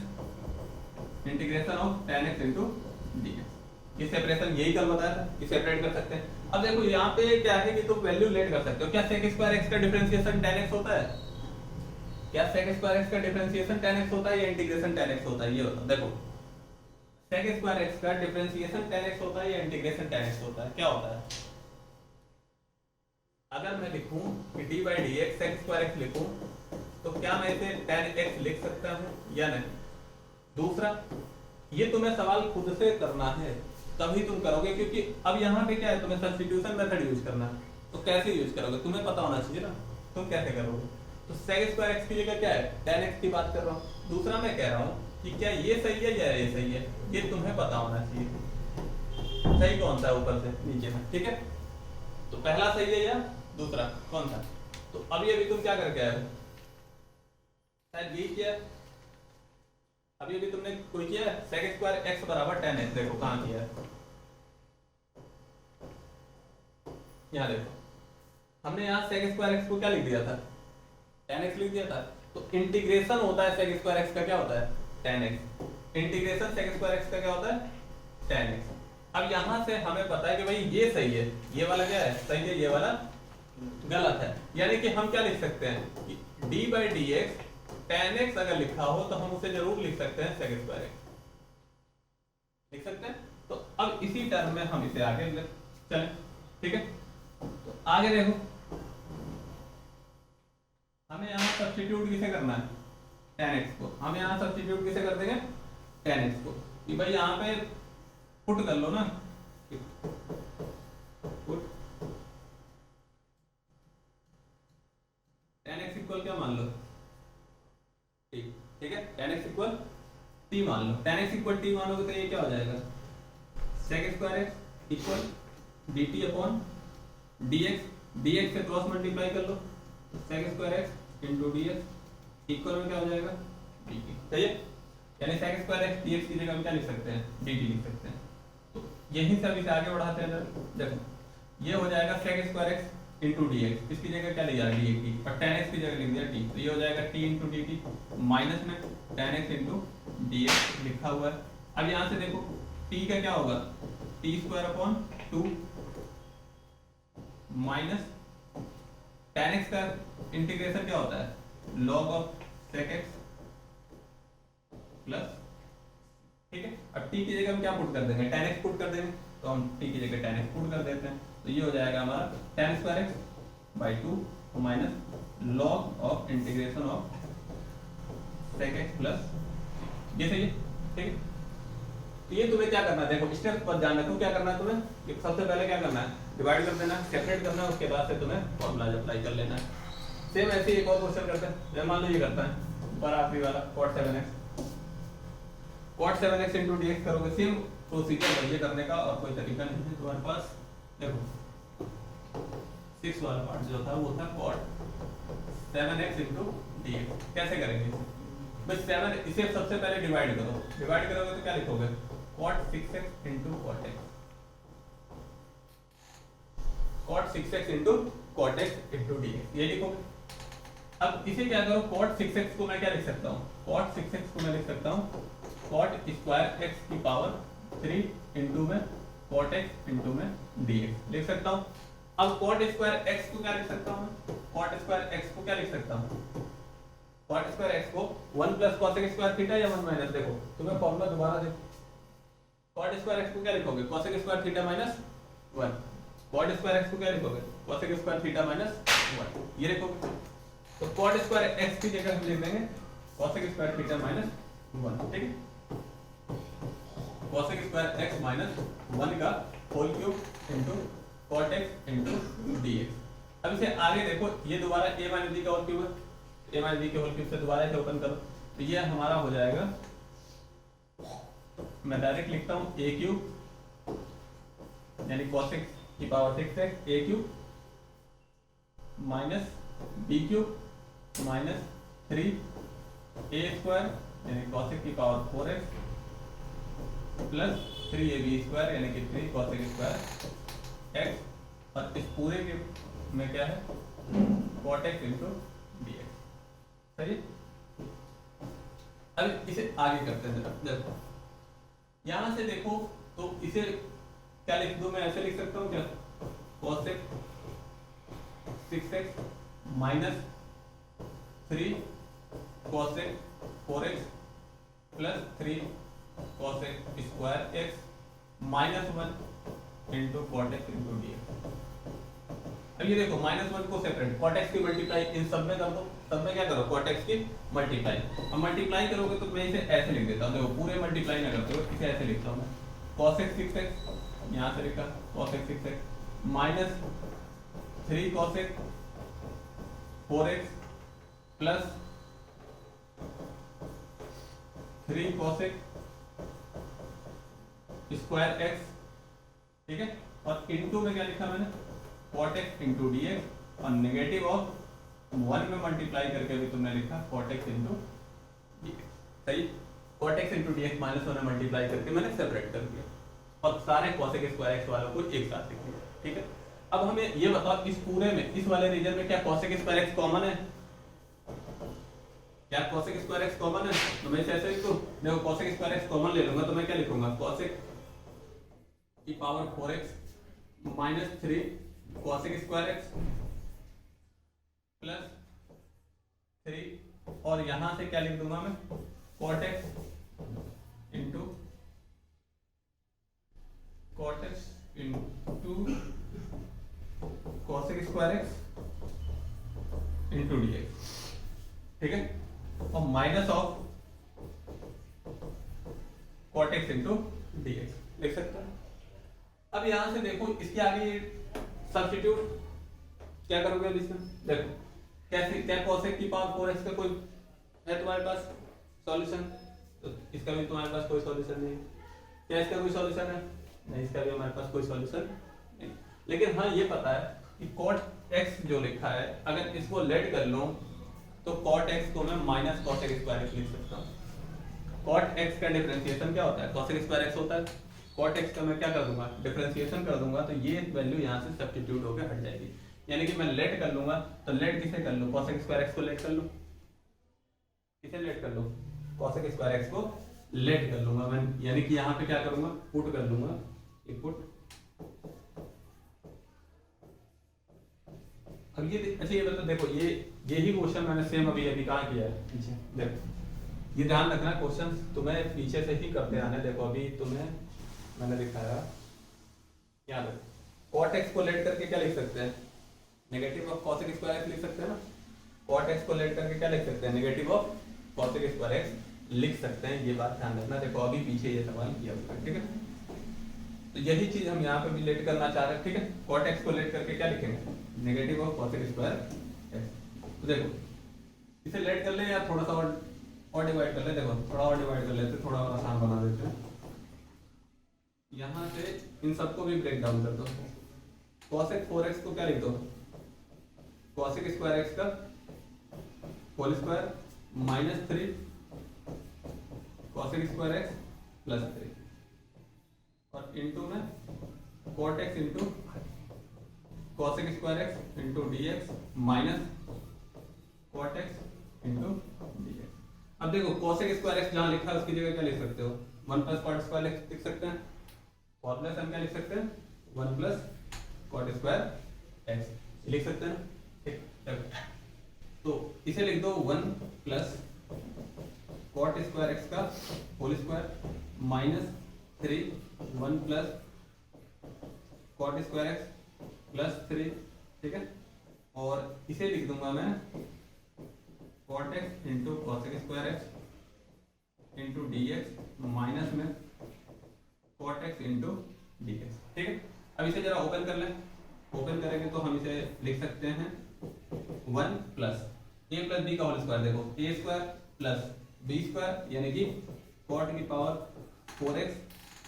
Speaker 1: integration of tan x into dx। ये सेपरेशन यही कल बताया था, ये सेपरेट कर सकते हैं। अब देखो यहाँ पे क्या है कि तुम वैल्यू लेट कर सकते हो, क्या sec स्क्वायर x का डिफरेंशिएशन tan x होता है, क्या sec स्क्वायर x का डिफरेंशिएशन tan x होता है या इंटीग्रेशन tan x होता है, ये बताओ। देखो sec स्क्वायर x का डिफरेंशिएशन tan x होता है या इंटीग्रेशन tan x होता है, क्या होता है। अगर मैं लिखूं कि d by dx sec square x लिखूं तो क्या मैं इसे tan x लिख सकता हूं या नहीं। दूसरा, ये तुम्हें सवाल खुद से करना है, तभी तुम करोगे, क्योंकि अब यहाँ पे क्या है, तुम्हें सब्स्टिट्यूशन मेथड यूज करना है, तो कैसे यूज करोगे तुम्हें पता होना चाहिए ना, तुम कैसे करोगे। तो sec स्क्वायर x की जगह क्या है, tan x की बात कर रहा हूँ। दूसरा मैं कह रहा हूँ कि क्या ये सही है या ये सही है, ये तुम्हें पता होना चाहिए, सही कौन सा है ऊपर से नीचे में, ठीक है। तो पहला सही है या दूसरा कौन सा। तो अभी अभी तुम क्या करके आए हो, शायद ये किया, अभी अभी तुमने कोई किया sec स्क्वायर x बराबर tan x, देखो कहाँ किया है, यहाँ देखो, हमने यहाँ sec स्क्वायर x को क्या लिख दिया था, tan x लिख दिया था। तो इंटीग्रेशन होता है sec स्क्वायर x का क्या होता है, tan x। Integration sec square x का क्या होता है, tan x। अब यहाँ से हमें पता है कि भाई ये सही है, ये वाला क्या है सही है, ये वाला गलत है, यानी कि हम क्या लिख सकते हैं कि d by dx tan x अगर लिखा हो तो हम उसे जरूर लिख सकते हैं sec स्क्वायर x, लिख सकते हैं। तो अब इसी टर्म में हम इसे आगे चलें, ठीक है। तो आगे देखो, हमें यहाँ सब्स्टिट्यूट किसे करना है, tan x को, हम यहाँ सब्स्टिट्यूट किसे कर देंगे, tan x को, कि भाई यहाँ पे पुट कर लो ना, पुट t मान लो, tan x इक्वल t मानोगे तो ये क्या हो जाएगा, sec square x equal dt upon dx, dx से क्रॉस मल्टीप्लाई कर लो, sec square x into dx equal में क्या हो जाएगा dt, सही है। यानी sec स्क्वायर x dx की जगह हम क्या लिख सकते हैं, dt लिख सकते हैं। तो यही से हम इसे आगे बढ़ाते हैं, देखो ये हो जाएगा sec square x into d x, इसकी जगह क्या लिया डी की, और tan x की जगह लिख दिया t, तो ये हो जाएगा t into d t minus में tan x into d x लिखा हुआ है। अब यहाँ से देखो t का क्या होगा, t square upon 2 minus tan x का इंटीग्रेशन क्या होता है, log of sec x plus, ठीक है। अब t की जगह हम क्या पुट कर देंगे, tan x पुट कर देंगे, तो हम t की जगह tan x पुट कर देते हैं, तो ये हो जाएगा हमारा tan square x by 2 minus log of integration of sec x plus, ये सही है, ठीक है। तो ये तुम्हें क्या करना है, देखो स्टेप पर ध्यान रखो, क्या करना है तुम्हें, सबसे पहले क्या करना है, डिवाइड कर देना, सेपरेट करना है, उसके बाद से तुम्हें फॉर्मूला अप्लाई कर लेना है। सेम ऐसे ही एक और क्वेश्चन करते हैं, मान लो ये करता है ऊपर आखिरी वाला cot 7x into d x करोगे, सेम प्रोसीजर है ये करने का, और कोई तरीका नहीं है तुम्हारे पास। देखो 6 वाला पार्ट जो था वो था cot 7x into d x, कैसे करेंगे बस 7, इसे सबसे पहले डिवाइड करो, डिवाइड करोगे तो क्या लिखोगे, cot 6x into cot x, cot 6x into cot x into d x, ये लिखोगे। अब इसे क्या करो, cot 6x को मैं क्या लिख सकता हूँ, cot 6x को मैं लिख सकता हूँ cot स्क्वायर x की पावर 3 इंटू में cot x इंटू में dx लिख सकता हूँ। अब cot स्क्वायर x को क्या लिख सकता हूँ, cot स्क्वायर x को क्या लिख सकता हूँ, cot स्क्वायर x को 1 प्लस cos स्क्वायर थीटा या 1 माइनस, देखो तुम्हें फॉर्मूला दोबारा देखो, cot स्क्वायर x को क्या लिखोगे, cos square theta minus 1, cot square x को क्या लिखोगे, cos स्क्वायर थीटा माइनस 1, ये लिखोगे। तो cot स्क्वायर x की जगह हम लिख देंगे cos स्क्वायर थीटा माइनस 1, ठीक है, cos स्क्वायर x माइनस 1 का whole cube into cot x into dx। अब इसे आगे देखो, ये दोबारा a माइनस b का होल क्यूब है, a माइनस b के होल क्यूब से दोबारा इसे ओपन करो, तो ये हमारा हो जाएगा, मैं डायरेक्ट लिखता हूँ a क्यूब यानी cos x की power 6x a cube minus b cube minus 3 a square यानी cos x की power 4x plus 3ab square यानी कि 3 cos स्क्वायर x, और इस पूरे के में क्या है cot x इंटू dx, सही है। अब इसे आगे करते हैं, देखो यहां से देखो तो इसे क्या लिख दूं, मैं ऐसे लिख सकता हूं क्या, cos x 6x minus 3 cos x 4x plus 3 cos x square x minus 1 into cot x into dx। अब ये देखो माइनस 1 को सेपरेट, cot x की मल्टीप्लाई इन सब में कर दो, सब में क्या करो cot x की मल्टीप्लाई, अब मल्टीप्लाई करोगे तो मैं इसे ऐसे लिख देता हूँ, देखो पूरे मल्टीप्लाई ना करते हो, इसे ऐसे लिखता हूँ मैं, cos x 6x यहाँ से लिखा cos x 6x minus 3 cos x 4x plus 3 cos x square x, ठीक है, और इनटू में क्या लिखा मैंने cot x इंटू dx, और नेगेटिव ऑफ 1 में मल्टीप्लाई करके भी तुमने लिखा cot x इंटू dx, सही। cot x into dx minus 1 में मल्टीप्लाई करके मैंने सेपरेट कर दिया, और सारे cos x स्क्वायर x वालों को एक साथ लिख दिया, ठीक है। अब हमें ये बताओ इस पूरे में, इस वाले रीजन में क्या cos x square x common है, क्या cos x square x common है, तो मैं इसे ऐसे लिख दूं, देखो cos x square x common ले लूंगा तो मैं क्या लिखूंगा, cos x की power 4x minus 3 cos x square x plus 3, और यहां से क्या लिख दूंगा मैं cot x into cot x into cos x square x into dx, ठीक है, और minus of cot x into dx लिख सकते हैं। अब यहां से देखो इसके आगे सब्स्टिट्यूट क्या करोगे, अब इसमें देखो कैसे, क्या cos x की पावर 4x का कोई है तुम्हारे पास सॉल्यूशन, तो इसका भी तुम्हारे पास कोई सॉल्यूशन नहीं है। क्या इसका कोई सॉल्यूशन है? नहीं, इसका भी हमारे पास कोई सॉल्यूशन नहीं। लेकिन हाँ ये पता है कि cot x जो लिखा है अगर इसको लेट कर लूँ तो cot x को मैं माइनस cosec स्क्वायर लिख सकता हूँ। cot x का डिफरेंशिएशन क्या होता है? cosec स्क्वायर x होता है। cot x का मैं क्या कर दूंगा? डिफरेंशिएशन कर दूंगा, तो ये वैल्यू यहाँ से सब्स्टिट्यूट होकर हट जाएगी। यानी कि मैं लेट कर लूंगा, तो लेट किसे कर लूँ? cosec स्क्वायर x को लेट कर लूँ। किसे लेट कर लूँ? cosec स्क्वायर x को लेट कर लूंगा मैं, यानी कि यहाँ पे क्या करूंगा? पुट कर लूंगा, ये पुट। अब ये अच्छा ये बता, देखो ये यही क्वेश्चन मैंने सेम अभी अभी कहाँ किया है। देखो ये ध्यान रखना, क्वेश्चन तुम्हें पीछे से ही करते आने। देखो अभी तुम्हें मैंने दिखाया, याद है cot x को लेट करके क्या लिख सकते हैं? Negative of cosec square x लिख सकते हैं ना। cot x को लेट करके क्या लिख सकते हैं? Negative of cosec square x लिख सकते हैं। ये बात ध्यान रखना। देखो अभी पीछे ये सवाल किया हुआ है, ठीक है। तो यही चीज हम यहाँ पे भी लेट करना चाह रहे हैं, ठीक है। cot x को लेट करके क्या लिखेंगे? Negative of cosec square x। तो देखो इसे लेट कर ले या थोड़ा सा और डिवाइड कर ले। देखो थोड़ा और डिवाइड कर लेते, थोड़ा और आसान बना देते हैं। यहाँ से इन सबको भी ब्रेक डाउन कर दो। cosec 4x को क्या लिख दो? cosec स्क्वायर x का whole square minus 3 cosec square x plus 3 और इनटू में cot x into cosec square x into dx minus cot x into dx। अब देखो cosec स्क्वायर x जहाँ लिखा है उसकी जगह क्या लिख सकते हो? 1 प्लस cot स्क्वायर x लिख सकते हैं। और प्लस हम क्या लिख सकते हैं? 1 प्लस cot स्क्वायर x लिख सकते हैं, ठीक। तो इसे लिख दो 1 प्लस cot स्क्वायर x का whole square minus 3 1 plus cot square x plus 3, ठीक है। और इसे लिख दूंगा मैं cot x into cosec square x into dx minus में cot x इंटू dx, ठीक है। अब इसे जरा ओपन कर लें। ओपन करेंगे तो हम इसे लिख सकते हैं 1 प्लस a प्लस b का होल स्क्वायर। देखो a square plus b square यानी कि cot की पावर 4x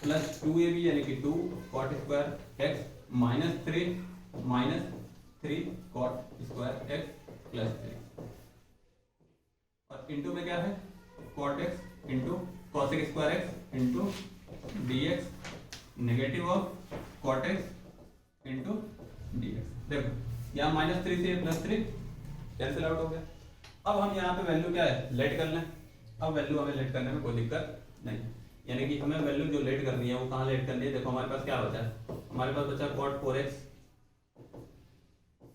Speaker 1: प्लस 2ab यानी कि 2 cot square x minus 3 cot square x plus 3 और इंटू में क्या है? cot x into cosec square x into dx negative of cot x into dx। देखो यहाँ माइनस 3 से प्लस 3 कैंसिल आउट हो गया। अब हम यहाँ पे वैल्यू क्या है? लेट कर लें। अब वैल्यू हमें लेट करने में कोई दिक्कत नहीं, यानी कि हमें वैल्यू जो लेट करनी है वो कहाँ लेट करनी है? देखो हमारे पास क्या बचा है? हमारे पास बचा cot 4x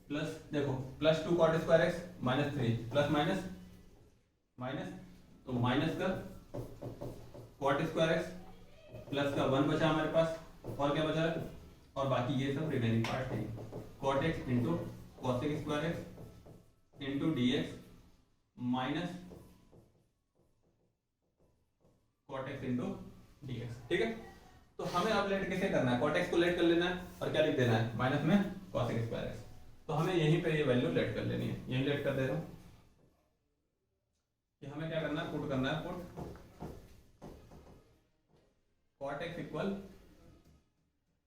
Speaker 1: प्लस देखो plus 2 cot square x minus 3 plus minus minus, तो माइनस का cot स्क्वायर x प्लस का 1 बचा हमारे पास, और क्या बचा है? और बाकी ये सब रिमेनिंग पार्ट है cot x into cosec square x into dx minus cot x into dx, ठीक है। तो हमें अब लेट कैसे करना है? cot x को लेट कर लेना है और क्या लिख देना है? माइनस में cosec स्क्वायर x। तो हमें यहीं पे ये वैल्यू लेट कर लेनी है। यहीं लेट कर दे रहा हूँ कि हमें क्या करना है? पुट करना है, पुट cot x इक्वल,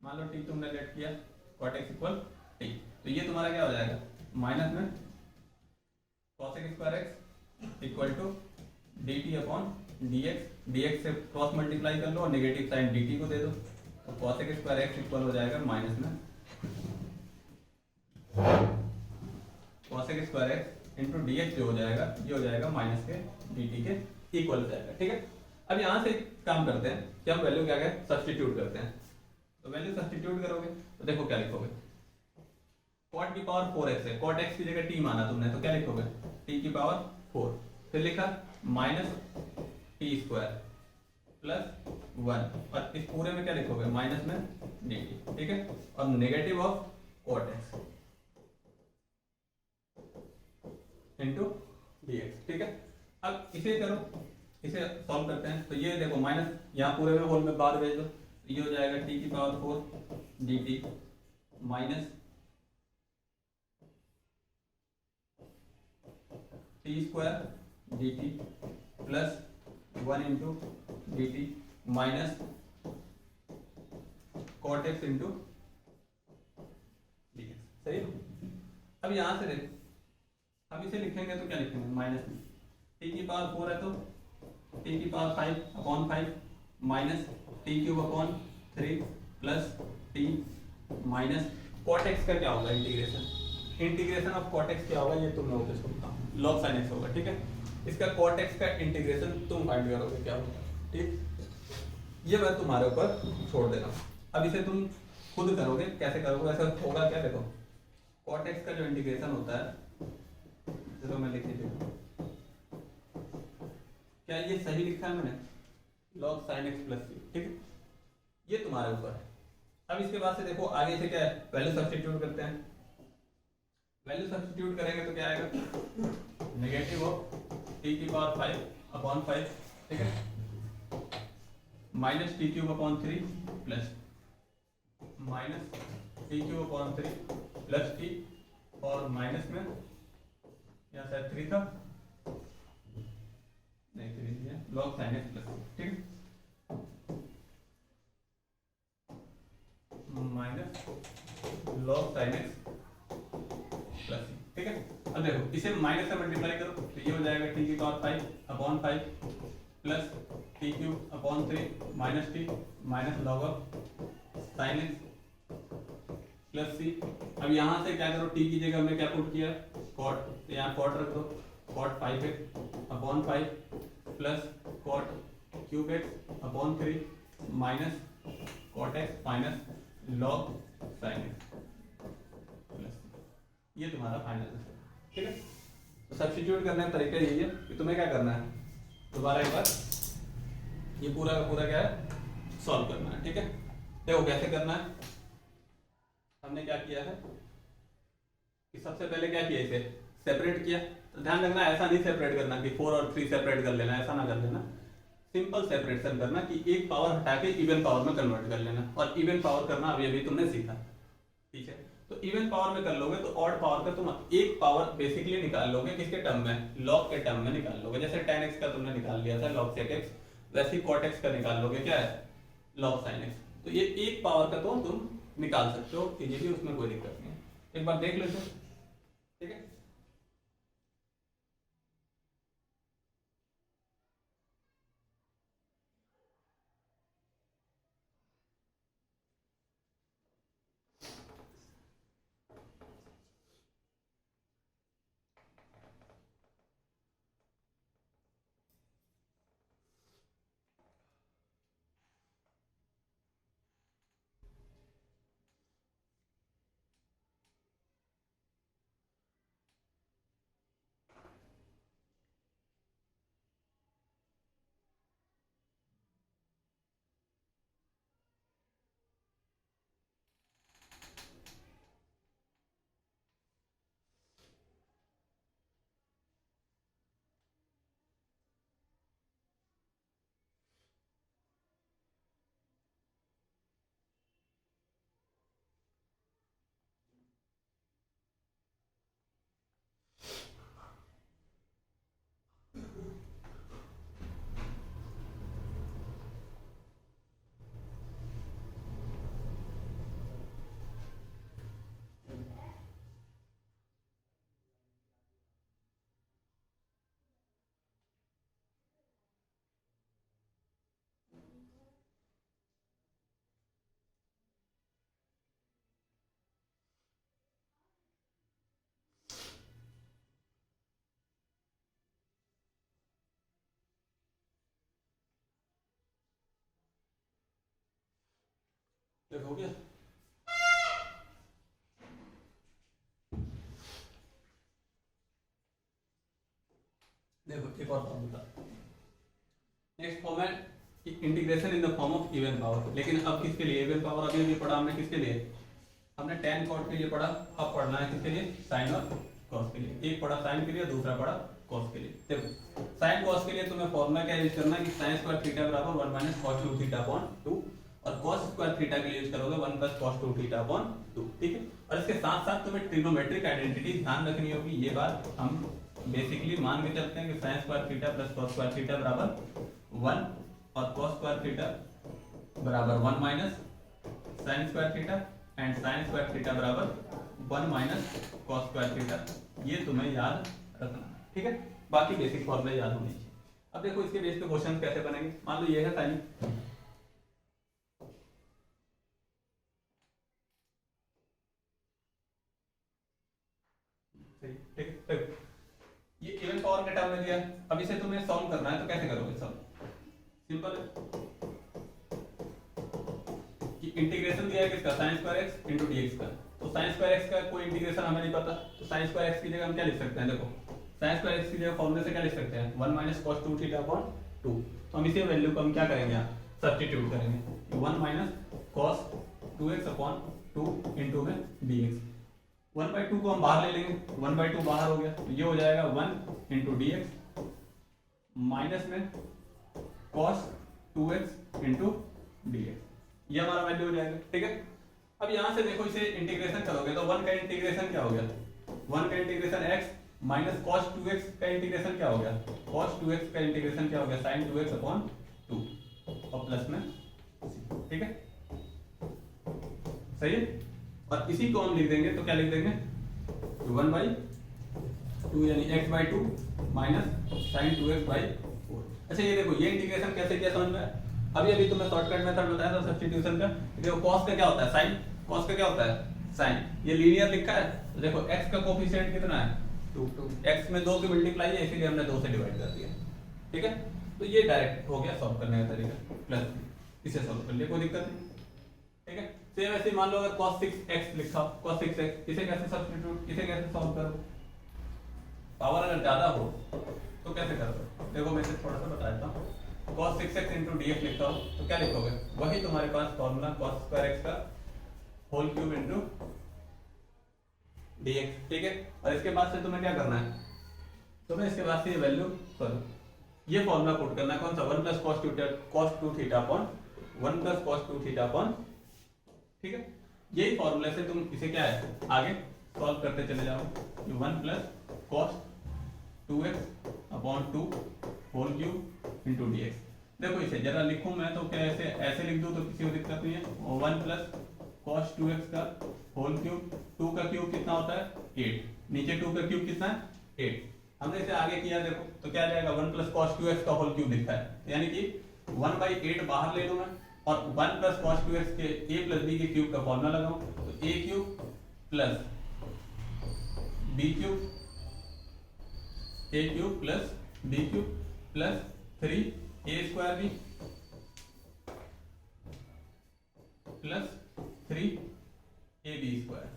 Speaker 1: मान लो t तुमने लेट किया, cot x इक्वल t, तो ये तुम्हारा क्या हो जाएगा? माइनस में cosec square x equal to dt upon dx। dx से क्रॉस मल्टीप्लाई कर लो और नेगेटिव साइन dt को दे दो, तो cosec स्क्वायर x इक्वल हो जाएगा माइनस में cosec square x into dx जो हो जाएगा ये हो जाएगा माइनस के dt के इक्वल हो जाएगा, ठीक है। अब यहाँ से काम करते हैं कि हम वैल्यू क्या करें? सब्स्टिट्यूट करते हैं। तो वैल्यू सब्स्टिट्यूट करोगे तो देखो क्या लिखोगे? cot की पावर 4x है, cot x की जगह t माना तुमने, तो क्या लिखोगे? t की पावर 4, फिर लिखा माइनस t स्क्वायर प्लस 1 और इस पूरे में क्या लिखोगे? माइनस में dt, ठीक है। और negative of cot x into dx, ठीक है। अब इसे करो, इसे सॉल्व करते हैं। तो ये देखो माइनस यहाँ पूरे में होल में बाहर भेज दो, तो ये हो जाएगा t की power 4 dt minus t square dt plus 1 into d t minus cot x into d x. सही है। अब यहां से देख, हम इसे लिखेंगे तो क्या लिखेंगे, माइनस में टी की पावर 4 है तो टी की power 5 upon 5 minus t cube upon 3 plus t minus cot x का क्या होगा, इंटीग्रेशन ऑफ कॉट एक्स क्या होगा, ये तुम लोगों को सुनता हूँ, लॉग साइन एक्स होगा। ठीक है, इसका कॉट एक्स का इंटीग्रेशन तुम फाइंड करोगे क्या होगा। ठीक, ये मैं तुम्हारे ऊपर छोड़ दे रहा हूँ। अब इसे तुम खुद करोगे, कैसे करोगे, ऐसा होगा क्या, देखो कॉट एक्स का जो इंटीग्रेशन होता है, चलो मैं लिख देता हूँ, क्या ये सही लिखा है मैंने, log sin x प्लस सी। ठीक है, ये तुम्हारे ऊपर है। अब इसके बाद से देखो आगे से क्या है, वैल्यू सब्स्टिट्यूट करते हैं। वैल्यू सब्स्टिट्यूट करेंगे तो क्या आएगा, नेगेटिव ऑफ टी की पावर 5 अपॉन 5, ठीक है, minus t cube upon 3 plus minus t cube upon 3 plus T, और माइनस में यहाँ शायद 3 था, नहीं 3 है, log sin x प्लस। ठीक है, minus log sin x plus. ठीक है, अब देखो इसे माइनस से मल्टीप्लाई करो तो ये हो जाएगा टी की power 5 upon 5 plus t cube upon 3 minus t minus log of sin x plus c. अब यहाँ से क्या करो, टी की जगह हमने क्या पुट किया, कॉट, तो यहाँ कॉट रख दो, cot 5x upon 5 plus cot cube x upon 3 minus cot x minus log sin x plus, ये तुम्हारा फाइनल है। ठीक है, तो सब्स्टिट्यूट करने का तरीका यही है कि तुम्हें क्या करना है, दोबारा एक बार ये पूरा का पूरा क्या है, सॉल्व करना है। ठीक है, देखो कैसे करना है, हमने क्या किया है कि सबसे पहले क्या किया, इसे सेपरेट किया। तो ध्यान रखना ऐसा नहीं सेपरेट करना कि 4 और 3 सेपरेट कर लेना, ऐसा ना कर लेना, सिंपल सेपरेशन करना कि एक पावर हटा के इवन पावर में कन्वर्ट कर लेना, और इवन पावर करना अभी अभी तुमने सीखा। ठीक है, तो इवन पावर में कर लोगे तो ऑड पावर का तुम एक पावर बेसिकली निकाल लोगे, किसके टर्म में, लॉग के टर्म में निकाल लोगे। जैसे tan x का तुमने निकाल लिया था log sec x, वैसे ही cot x का निकाल लोगे, क्या है, log sin x। तो ये एक पावर का तो तुम निकाल सकते हो इजीली, उसमें कोई दिक्कत नहीं है। एक बार देख लेते हो। ठीक है, देखो हो गया। देखो एक और फॉर्म था, नेक्स्ट फॉर्म है integration in the form of even power. लेकिन अब किसके लिए इवन पावर, अभी अभी पढ़ा हमने, किसके लिए, हमने tan cot के लिए पढ़ा, अब पढ़ना है किसके लिए, sin और cos के लिए। एक पढ़ा sin के लिए, दूसरा पढ़ा cos के लिए। देखो sin cos के लिए तुम्हें फॉर्मूला क्या यूज करना है कि sin स्क्वायर थीटा बराबर 1 माइनस cos 2 थीटा अपॉन 2, और cos स्क्वायर थीटा के लिए यूज करोगे 1 प्लस cos 2 थीटा अपॉन 2। ठीक है, और इसके साथ साथ तुम्हें ट्रिग्नोमेट्रिक आइडेंटिटी ध्यान रखनी होगी। ये बात हम बेसिकली मान के चलते हैं कि sin square theta plus cos square theta बराबर 1 और cos स्क्वायर थीटा बराबर 1 minus sine square theta and sine square theta बराबर 1 माइनस cos स्क्वायर थीटा। ये तुम्हें याद रखना, ठीक है। बाकी बेसिक फॉर्मूले याद होने चाहिए। अब देखो इसके बेस पे क्वेश्चन कैसे बनेंगे। मान लो ये है साइन, ठीक है, ये इवन पावर के टर्म में दिया है। अब इसे तुम्हें सॉल्व करना है, तो कैसे करोगे सॉल्व? सिंपल है कि इंटीग्रेशन दिया है किसका, sin square x into d x का। तो sin स्क्वायर x का कोई इंटीग्रेशन हमें नहीं पता, तो sin स्क्वायर x की जगह हम क्या लिख सकते हैं? देखो sin स्क्वायर x की जगह फॉर्मूले से क्या लिख सकते हैं? 1 माइनस cos 2 थीटा अपॉन 2। तो हम इसी वैल्यू को हम क्या करेंगे, यहाँ सब्स्टिट्यूट करेंगे। 1 minus cos 2x upon 2 into में dx। 1/2 को हम बाहर ले लेंगे, 1/2 बाहर हो गया, तो ये हो जाएगा 1 इंटू डी एक्स माइनस में cos 2x into d x. ये हमारा वैल्यू हो जाएगा, ठीक है। अब यहाँ से देखो इसे इंटीग्रेशन करोगे तो 1 का इंटीग्रेशन क्या हो गया? 1 का integration x minus cos 2x का इंटीग्रेशन क्या हो गया? cos 2x का इंटीग्रेशन क्या हो गया? sin 2x अपॉन 2 और प्लस में, ठीक है, सही है। और इसी को हम लिख देंगे तो क्या लिख देंगे? 1/2 यानी x/2 माइनस sin 2x/4। अच्छा ये देखो ये इंटीग्रेशन कैसे किया समझ में? अभी तुम्हें शॉर्टकट मेथड बताया था सब्स्टिट्यूशन का। देखो cos का क्या होता है? sin। cos का क्या होता है? sin। ये लीनियर लिखा है, तो देखो x का कोफिशिएंट कितना है? 2। x में 2 की मल्टीप्लाई है, इसीलिए हमने 2 से डिवाइड कर दिया, ठीक है। तो ये डायरेक्ट हो गया सॉल्व करने का तरीका, प्लस इसे सॉल्व कर लिया, कोई दिक्कत नहीं, ठीक है। सेम ऐसे मान लो अगर cos 6x लिखा हो, cos 6x, इसे कैसे सब्स्टिट्यूट, इसे कैसे सॉल्व करो? पावर अगर ज्यादा हो तो कैसे करोगे? देखो मैं इसे थोड़ा सा बता देता हूँ। cos 6x इंटू dx लिखता हो तो क्या लिखोगे? वही तुम्हारे पास फॉर्मूला cos स्क्वायर x का होल क्यूब इंटू dx, ठीक है। और इसके बाद से तुम्हें क्या करना है? तुम्हें इसके बाद से ये वैल्यू करो, ये फॉर्मूला पुट करना है, कौन सा? 1 प्लस cos 2 थीटा अपॉन 1 प्लस cos 2 थीटा अपॉन, ठीक है। यही फॉर्मूले से तुम इसे क्या है आगे सॉल्व करते चले जाओ। 1 प्लस cos 2x upon 2 whole cube into d x. देखो इसे जरा लिखूं मैं तो क्या ऐसे ऐसे लिख दूं तो किसी को दिक्कत नहीं है। 1 प्लस cos 2x का होल क्यूब, 2 का क्यूब कितना होता है? 8, नीचे 2 का क्यूब कितना है? 8। हमने इसे आगे किया देखो तो क्या जाएगा? 1 प्लस cos 2x का होल क्यूब दिखता है, यानी कि 1/8 बाहर ले लूंगा और 1 प्लस cos 2x के a प्लस b के क्यूब का फॉर्मूला लगाऊं, तो a cube plus b cube, a cube plus b cube plus 3a square b plus 3ab square,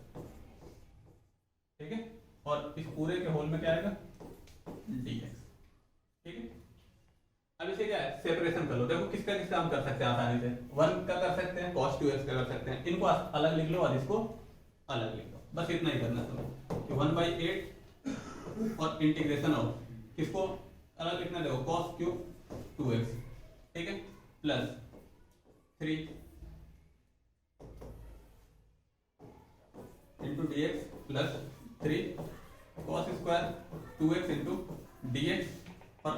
Speaker 1: ठीक है। और इस पूरे के होल में क्या आएगा? dx, ठीक है। अब इसे क्या है सेपरेशन कर लो। देखो किसका किसका हम कर सकते हैं आसानी से, 1 का कर सकते हैं, cos 2x का कर सकते हैं। इनको अलग लिख लो और इसको अलग लिख लो, बस इतना ही करना तुम्हें कि 1/8 और इंटीग्रेशन ऑफ किसको अलग लिखना? देखो cos क्यूब 2x, ठीक है, plus 3 into d x plus 3 cos square 2x into d x. और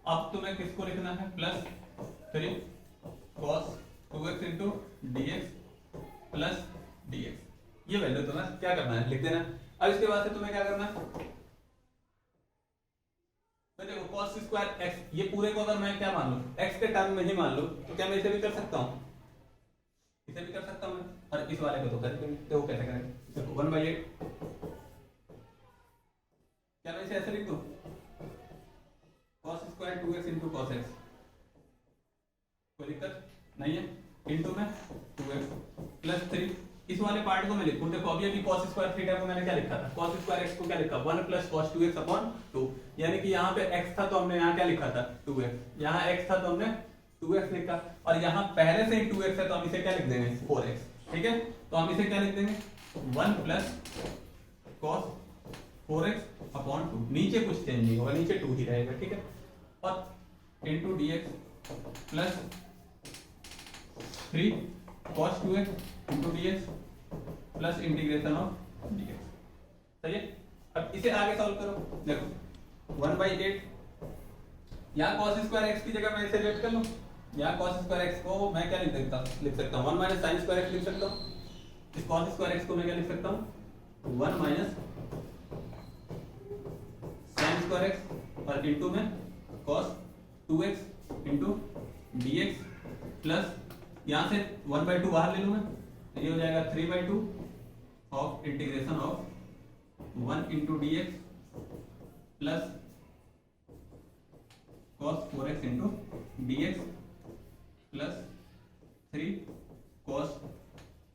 Speaker 1: अब तुम्हें किसको लिखना है? Plus 3 cos 2x into d x plus D x. ये वैल्यू तुम्हें क्या करना है? लिख देना। अब इसके बाद से तुम्हें क्या करना है? तो देखो cos स्क्वायर x, ये पूरे को अगर मैं क्या मान लूं? x के टर्म में ही मान लूं, तो क्या मैं इसे भी कर सकता हूं? इसे भी कर सकता हूं मैं, और इस वाले को तो कर देंगे। देखो कैसे करेंगे? देखो 1/8, क्या मैं इसे ऐसे लिख दूं? cos square 2x into cos x, कोई दिक्कत नहीं है, इंटू में 2x प्लस 3। इस वाले पार्ट को मैं लिखूं, देखो अभी cos स्क्वायर थीटा को मैंने क्या लिखा था? cos स्क्वायर x को क्या लिखा? 1 प्लस cos 2x अपॉन 2, यानी कि यहाँ पे x था तो हमने यहाँ क्या लिखा था? 2x। यहाँ x था तो हमने 2x लिखा, और यहाँ पहले से ही 2x है तो हम इसे क्या लिख देंगे? 4x, ठीक है। तो हम इसे क्या लिख देंगे? 1 प्लस cos 4x अपॉन 2, नीचे कुछ चेंज नहीं होगा, नीचे 2 ही रहेगा, ठीक है। और into dx plus 3 cos 2x into dx plus integration of dx, सही है। अब इसे आगे सॉल्व करो। देखो 1/8 यहाँ cos स्क्वायर एक्स की जगह मैं इसे लेट कर लूँ, यहाँ cos स्क्वायर एक्स को मैं क्या लिख सकता हूँ 1 माइनस साइन स्क्वायर एक्स लिख सकता हूँ। इस cos स्क्वायर एक्स को मैं क्या लिख सकता हूँ 1 माइनस साइन स्क्वायर एक्स और इनटू में cos 2x into dx plus यहाँ से 1/2 बाहर ले लूँ मैं, तो ये हो जाएगा 3/2 of integration of 1 into dx plus cos 4x into dx plus 3 cos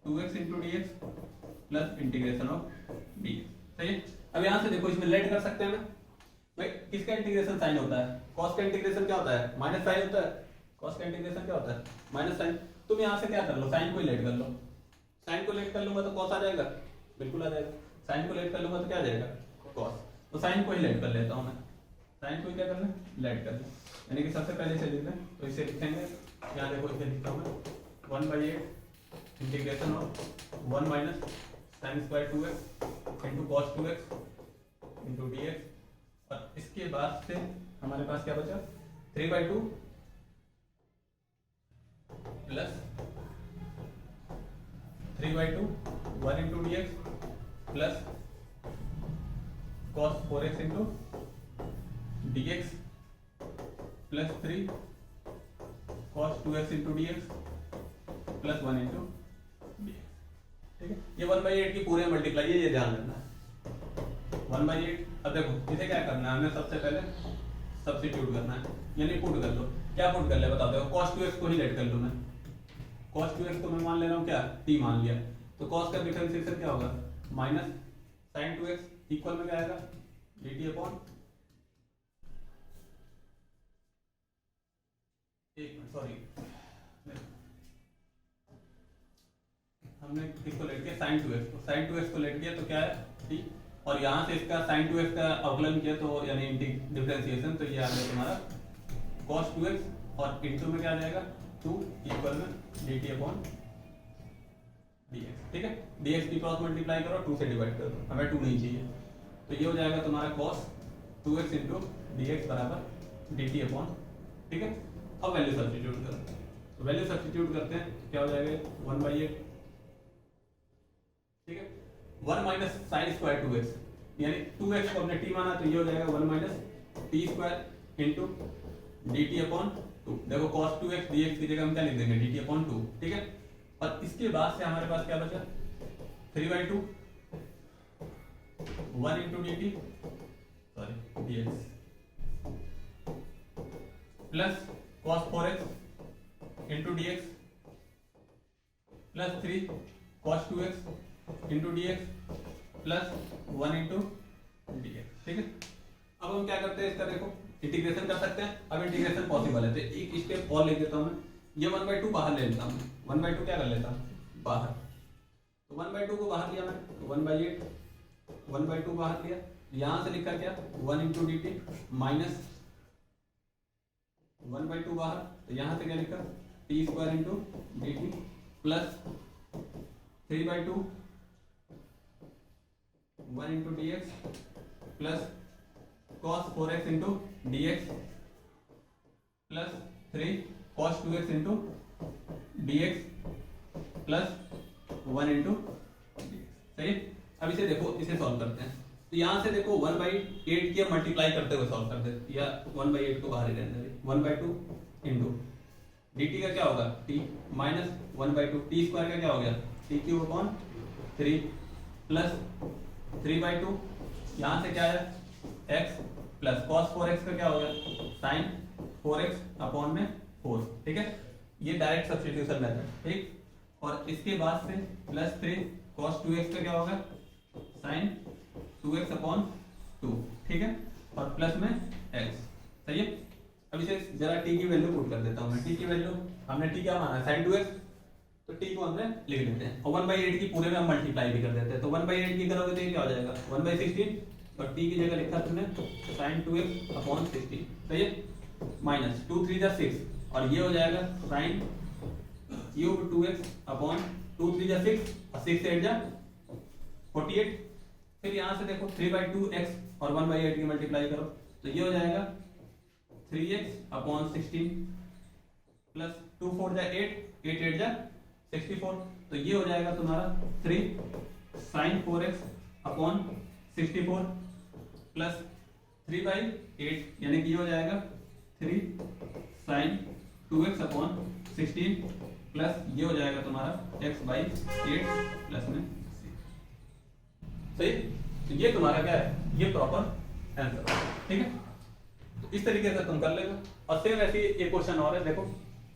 Speaker 1: 2x into dx plus integration of dx। सही है। अब यहाँ से देखो इसमें लेट कर सकते हैं भाई, किसका इंटीग्रेशन साइन होता है, cos का इंटीग्रेशन क्या होता है माइनस साइन होता है, cos का इंटीग्रेशन क्या होता है माइनस साइन। तुम यहाँ से क्या कर लो, साइन को ही लेट कर लो, साइन को लेट कर लूंगा तो cos आ जाएगा, बिल्कुल आ जाएगा। साइन को लेट कर लूंगा तो क्या आ जाएगा cos, तो साइन को ही लेट कर लेता हूँ मैं, साइन को ही क्या करना लेट कर लें, यानी कि सबसे पहले इसे लिख लें, तो इसे लिखेंगे यहाँ देखो इसे लिखता हूँ मैं 1/8 integration of 1 minus sine square 2x into cos 2x into dx, और इसके बाद से हमारे पास क्या बचा 3/2 plus 3/2 1 into dx plus cos 4x into dx plus 3 cos 2x into dx plus 1 into dx। ठीक है, ये 1/8 की पूरे मल्टीप्लाई है, ये ध्यान रखना 1/8। अब देखो इसे क्या करना है, हमें सबसे पहले सब्स्टिट्यूट करना है, यानी पुट कर लो। क्या पुट कर ले बताओ, देखो cos 2x को ही लेट कर लूं मैं, cos 2x को मैं मान ले रहा हूँ क्या t मान लिया, तो cos का डिफरेंशिएशन क्या होगा माइनस sin 2x इक्वल में क्या आएगा dt अपॉन, सॉरी हमने किसको लेट किया sin 2x, तो sin 2x को लेट किया तो क्या है t, और यहाँ से इसका sin 2x का अवकलन किया तो यानी डिफरेंशिएशन, तो ये आ गया तुम्हारा cos 2x और इंटू में क्या आ जाएगा 2 इक्वल में dt अपॉन dx। ठीक है, dx की क्रॉस मल्टीप्लाई करो 2 से डिवाइड कर दो, हमें 2 नहीं चाहिए, तो ये हो जाएगा तुम्हारा cos 2x इंटू dx बराबर dt अपॉन। ठीक है, अब वैल्यू सब्स्टिट्यूट करो, तो वैल्यू सब्स्टिट्यूट करते हैं क्या हो जाएगा 1/8। ठीक है, 1 माइनस साइन स्क्वायर 2x, यानी 2x को हमने t माना तो ये हो जाएगा 1 minus T square into dt upon 2। देखो cos 2x dx की जगह हम क्या लिख देंगे dt अपॉन 2। ठीक है, और इसके बाद से हमारे पास क्या बचा 3/2 1 into dt sorry dx plus cos 4x into dx plus 3 cos 2x into dx plus 1 into dx। ठीक है, अब हम क्या करते हैं इसका देखो इंटीग्रेशन कर सकते हैं। अब इंटीग्रेशन पॉसिबल है तो एक स्टेप और लिख देता हूं मैं, ये 1/2 बाहर ले लेता हूं, 1/2 क्या कर लेता हूं बाहर, तो 1/2 को बाहर लिया मैं तो 1/8 1/2 बाहर लिया, यहां से लिखा क्या 1 इंटू dt माइनस 1/2 बाहर, तो यहां से क्या लिखा t square into dt plus 3/2 1 into dx plus cos 4x into dx plus 3 cos 2x into dx plus 1 into dx। सही, अब इसे देखो इसे सॉल्व करते हैं, तो यहाँ से देखो 1/8 की मल्टीप्लाई करते हुए सॉल्व करते हैं, या 1/8 को बाहर ही रहने दें, 1/2 इंटू dt का क्या होगा t माइनस 1/2 t स्क्वायर का क्या हो गया t क्यूब अपॉन 3 प्लस 3/2 यहाँ से क्या है x प्लस cos 4x का क्या हो गया sin 4x अपॉन में 4। ठीक है, ये डायरेक्ट सब्स्टिट्यूशन मेथड। ठीक, और इसके बाद से प्लस 3 cos 2x का क्या होगा sin 2x अपॉन 2। ठीक है, और प्लस में x। सही है, अब इसे जरा t की वैल्यू पुट कर देता हूं मैं, t की वैल्यू हमने t क्या माना sin 2x, तो t को हमने लिख लेते हैं, और 1/8 की पूरे में हम मल्टीप्लाई भी कर देते हैं, तो 1/8 की करोगे तो ये क्या हो जाएगा 1/16, और t की जगह लिखा तुमने sin 2x अपॉन 16। सही है, माइनस 2 3 जा 6, और ये हो जाएगा sin क्यूब 2x अपॉन 2 3 जा 6 और 6 8 जा 48। फिर यहाँ से देखो 3/2x और 1/8 की मल्टीप्लाई करो तो ये हो जाएगा 3x/16 प्लस 2 4 जा 8, 8 8 जा 64, तो ये हो जाएगा तुम्हारा 3 sin 4x/64 प्लस 3/8 यानी कि ये हो जाएगा 3 sin 2x/16 प्लस ये हो जाएगा तुम्हारा x/8 प्लस में c। सही, तो ये तुम्हारा क्या है, ये प्रॉपर आंसर है। ठीक है, तो इस तरीके से तुम कर लेगा। और सेम ऐसे एक क्वेश्चन और है, देखो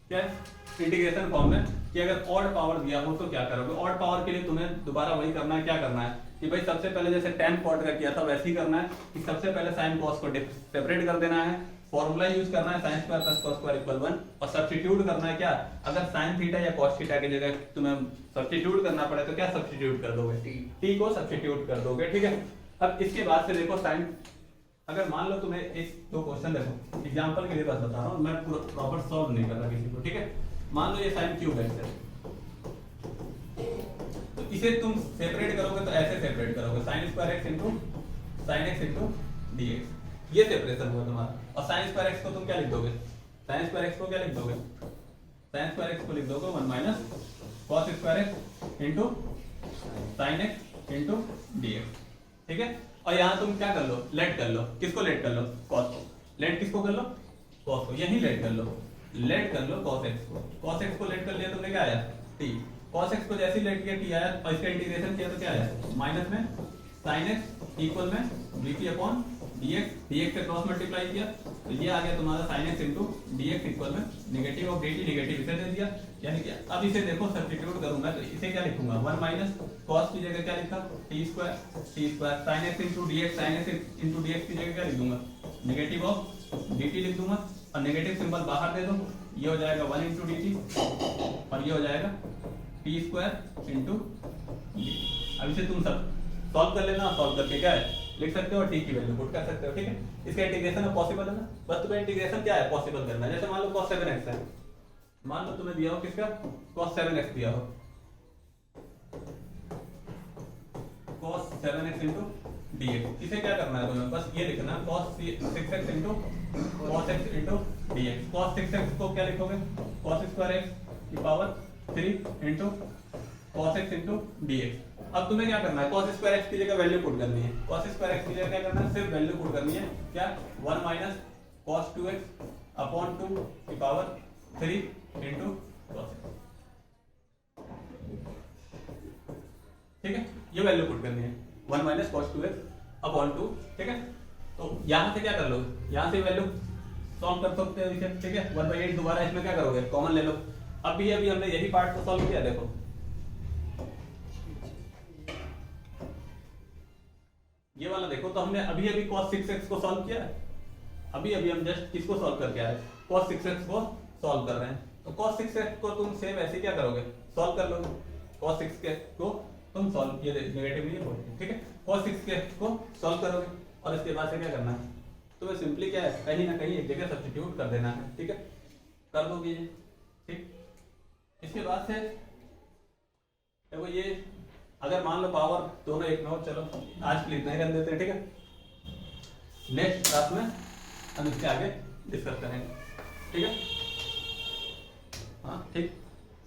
Speaker 1: क्या है, इंटीग्रेशन फॉर्म में कि अगर ऑड पावर दिया हो तो क्या करोगे। ऑड पावर के लिए तुम्हें दोबारा वही करना है, क्या करना है कि भाई सबसे पहले जैसे tan cot का किया था वैसे ही करना है कि सबसे पहले sin cos को सेपरेट कर देना है, फॉर्मूला यूज करना है sin square plus cos square equal 1, और सब्स्टिट्यूट करना है क्या, अगर sin थीटा या cos थीटा की जगह तुम्हें सब्स्टिट्यूट करना पड़े तो क्या सब्स्टिट्यूट कर दोगे, t को सब्स्टिट्यूट कर दोगे। ठीक है, अब इसके बाद से देखो sin, अगर मान लो तुम्हें एक दो क्वेश्चन, देखो एग्जांपल के लिए बस बता रहा हूं, मैं पूरा प्रॉपर सॉल्व नहीं कर रहा किसी को। ठीक है, मान लो ये sin क्यूब है, तो इसे तुम सेपरेट करोगे तो ऐसे सेपरेट करोगे, sin square x into sin x into dx, ये सेपरेशन हुआ तुम्हारा। और sin स्क्वायर x को तुम क्या लिख दोगे, sin स्क्वायर x को क्या लिख दोगे, sin स्क्वायर x को लिख दोगे 1 minus cos square x into sin x into dx। ठीक है, और यहाँ तुम क्या कर लो, लेट कर लो, किसको लेट कर लो, cos को। लेट किसको कर लो, cos को, यही लेट कर लो, लेट कर लो cos x को। cos x को लेट कर लिया तुमने, क्या आया t, cos x को जैसे ही लेट किया t आया, और इसका इंटीग्रेशन किया तो क्या आया, माइनस में sin x इक्वल में dt अपॉन dx, dx से क्रॉस मल्टीप्लाई किया तो ये आ गया तुम्हारा sin x into dx equal में नेगेटिव ऑफ dt, नेगेटिव इसे दे दिया, यानी कि अब इसे देखो सब्स्टिट्यूट करूंगा तो इसे क्या लिखूंगा, 1 माइनस cos की जगह क्या लिखा, t square sin x into dx, sin x into dx की जगह क्या लिख दूंगा, नेगेटिव ऑफ dt लिख दूंगा, और नेगेटिव सिंबल बाहर दे दो, ये हो जाएगा 1 इनटू dt और ये हो जाएगा t स्क्वायर इनटू dt। अब इसे तुम सब सॉल्व कर लेना, सॉल्व करके क्या है लिख सकते हो, t की वैल्यू पुट कर सकते हो। ठीक है, इसका इंटीग्रेशन अब पॉसिबल है ना, बस तुम्हें इंटीग्रेशन क्या है पॉसिबल करना है। जैसे मान लो cos 7x है, मान लो तुम्हें दिया हो किसका, cos 7x दिया हो, cos 7x इनटू dx, इसे क्या करना है तुम्हें, बस ये लिखना है cos 6x into cos x into dx। cos 6x को क्या लिखोगे, cos स्क्वायर x की power 3 into cos x into dx। अब तुम्हें क्या करना है, cos स्क्वायर x की जगह वैल्यू पुट करनी है, cos स्क्वायर x की जगह क्या करना है, सिर्फ वैल्यू पुट करनी है, क्या 1 माइनस cos 2x अपॉन 2 की पावर 3 इनटू cos x। ठीक है, ये वैल्यू पुट करनी है 1 माइनस cos 2x अपॉन 2। ठीक है, तो यहां से क्या कर लो, यहां से वैल्यू सॉल्व कर सकते हो इसे। ठीक है, 1/8 दोबारा इसमें क्या करोगे, कॉमन ले लो। अभी हमने यही पार्ट को सॉल्व किया, देखो ये वाला देखो, तो हमने अभी cos 6x को सॉल्व किया है, अभी हम जस्ट किसको सॉल्व करके आए, cos 6x को सॉल्व कर रहे हैं। तो cos 6x को तुम सेम ऐसे क्या करोगे, सॉल्व कर लोगे, cos 6x को तुम सॉल्व, ये नेगेटिव नहीं है, ठीक है, cos 6x को सॉल्व करोगे और इसके बाद से क्या करना है, तुम्हें सिंपली क्या है, कहीं ना कहीं एक जगह सब्स्टिट्यूट कर देना है। ठीक है, कर दोगे ये, ठीक। इसके बाद से देखो ये अगर मान लो पावर दोनों एक में हो, चलो आज के लिए इतना ही रख देते हैं। ठीक है, नेक्स्ट क्लास में हम इसके आगे डिस्कस करेंगे। ठीक है, हाँ ठीक।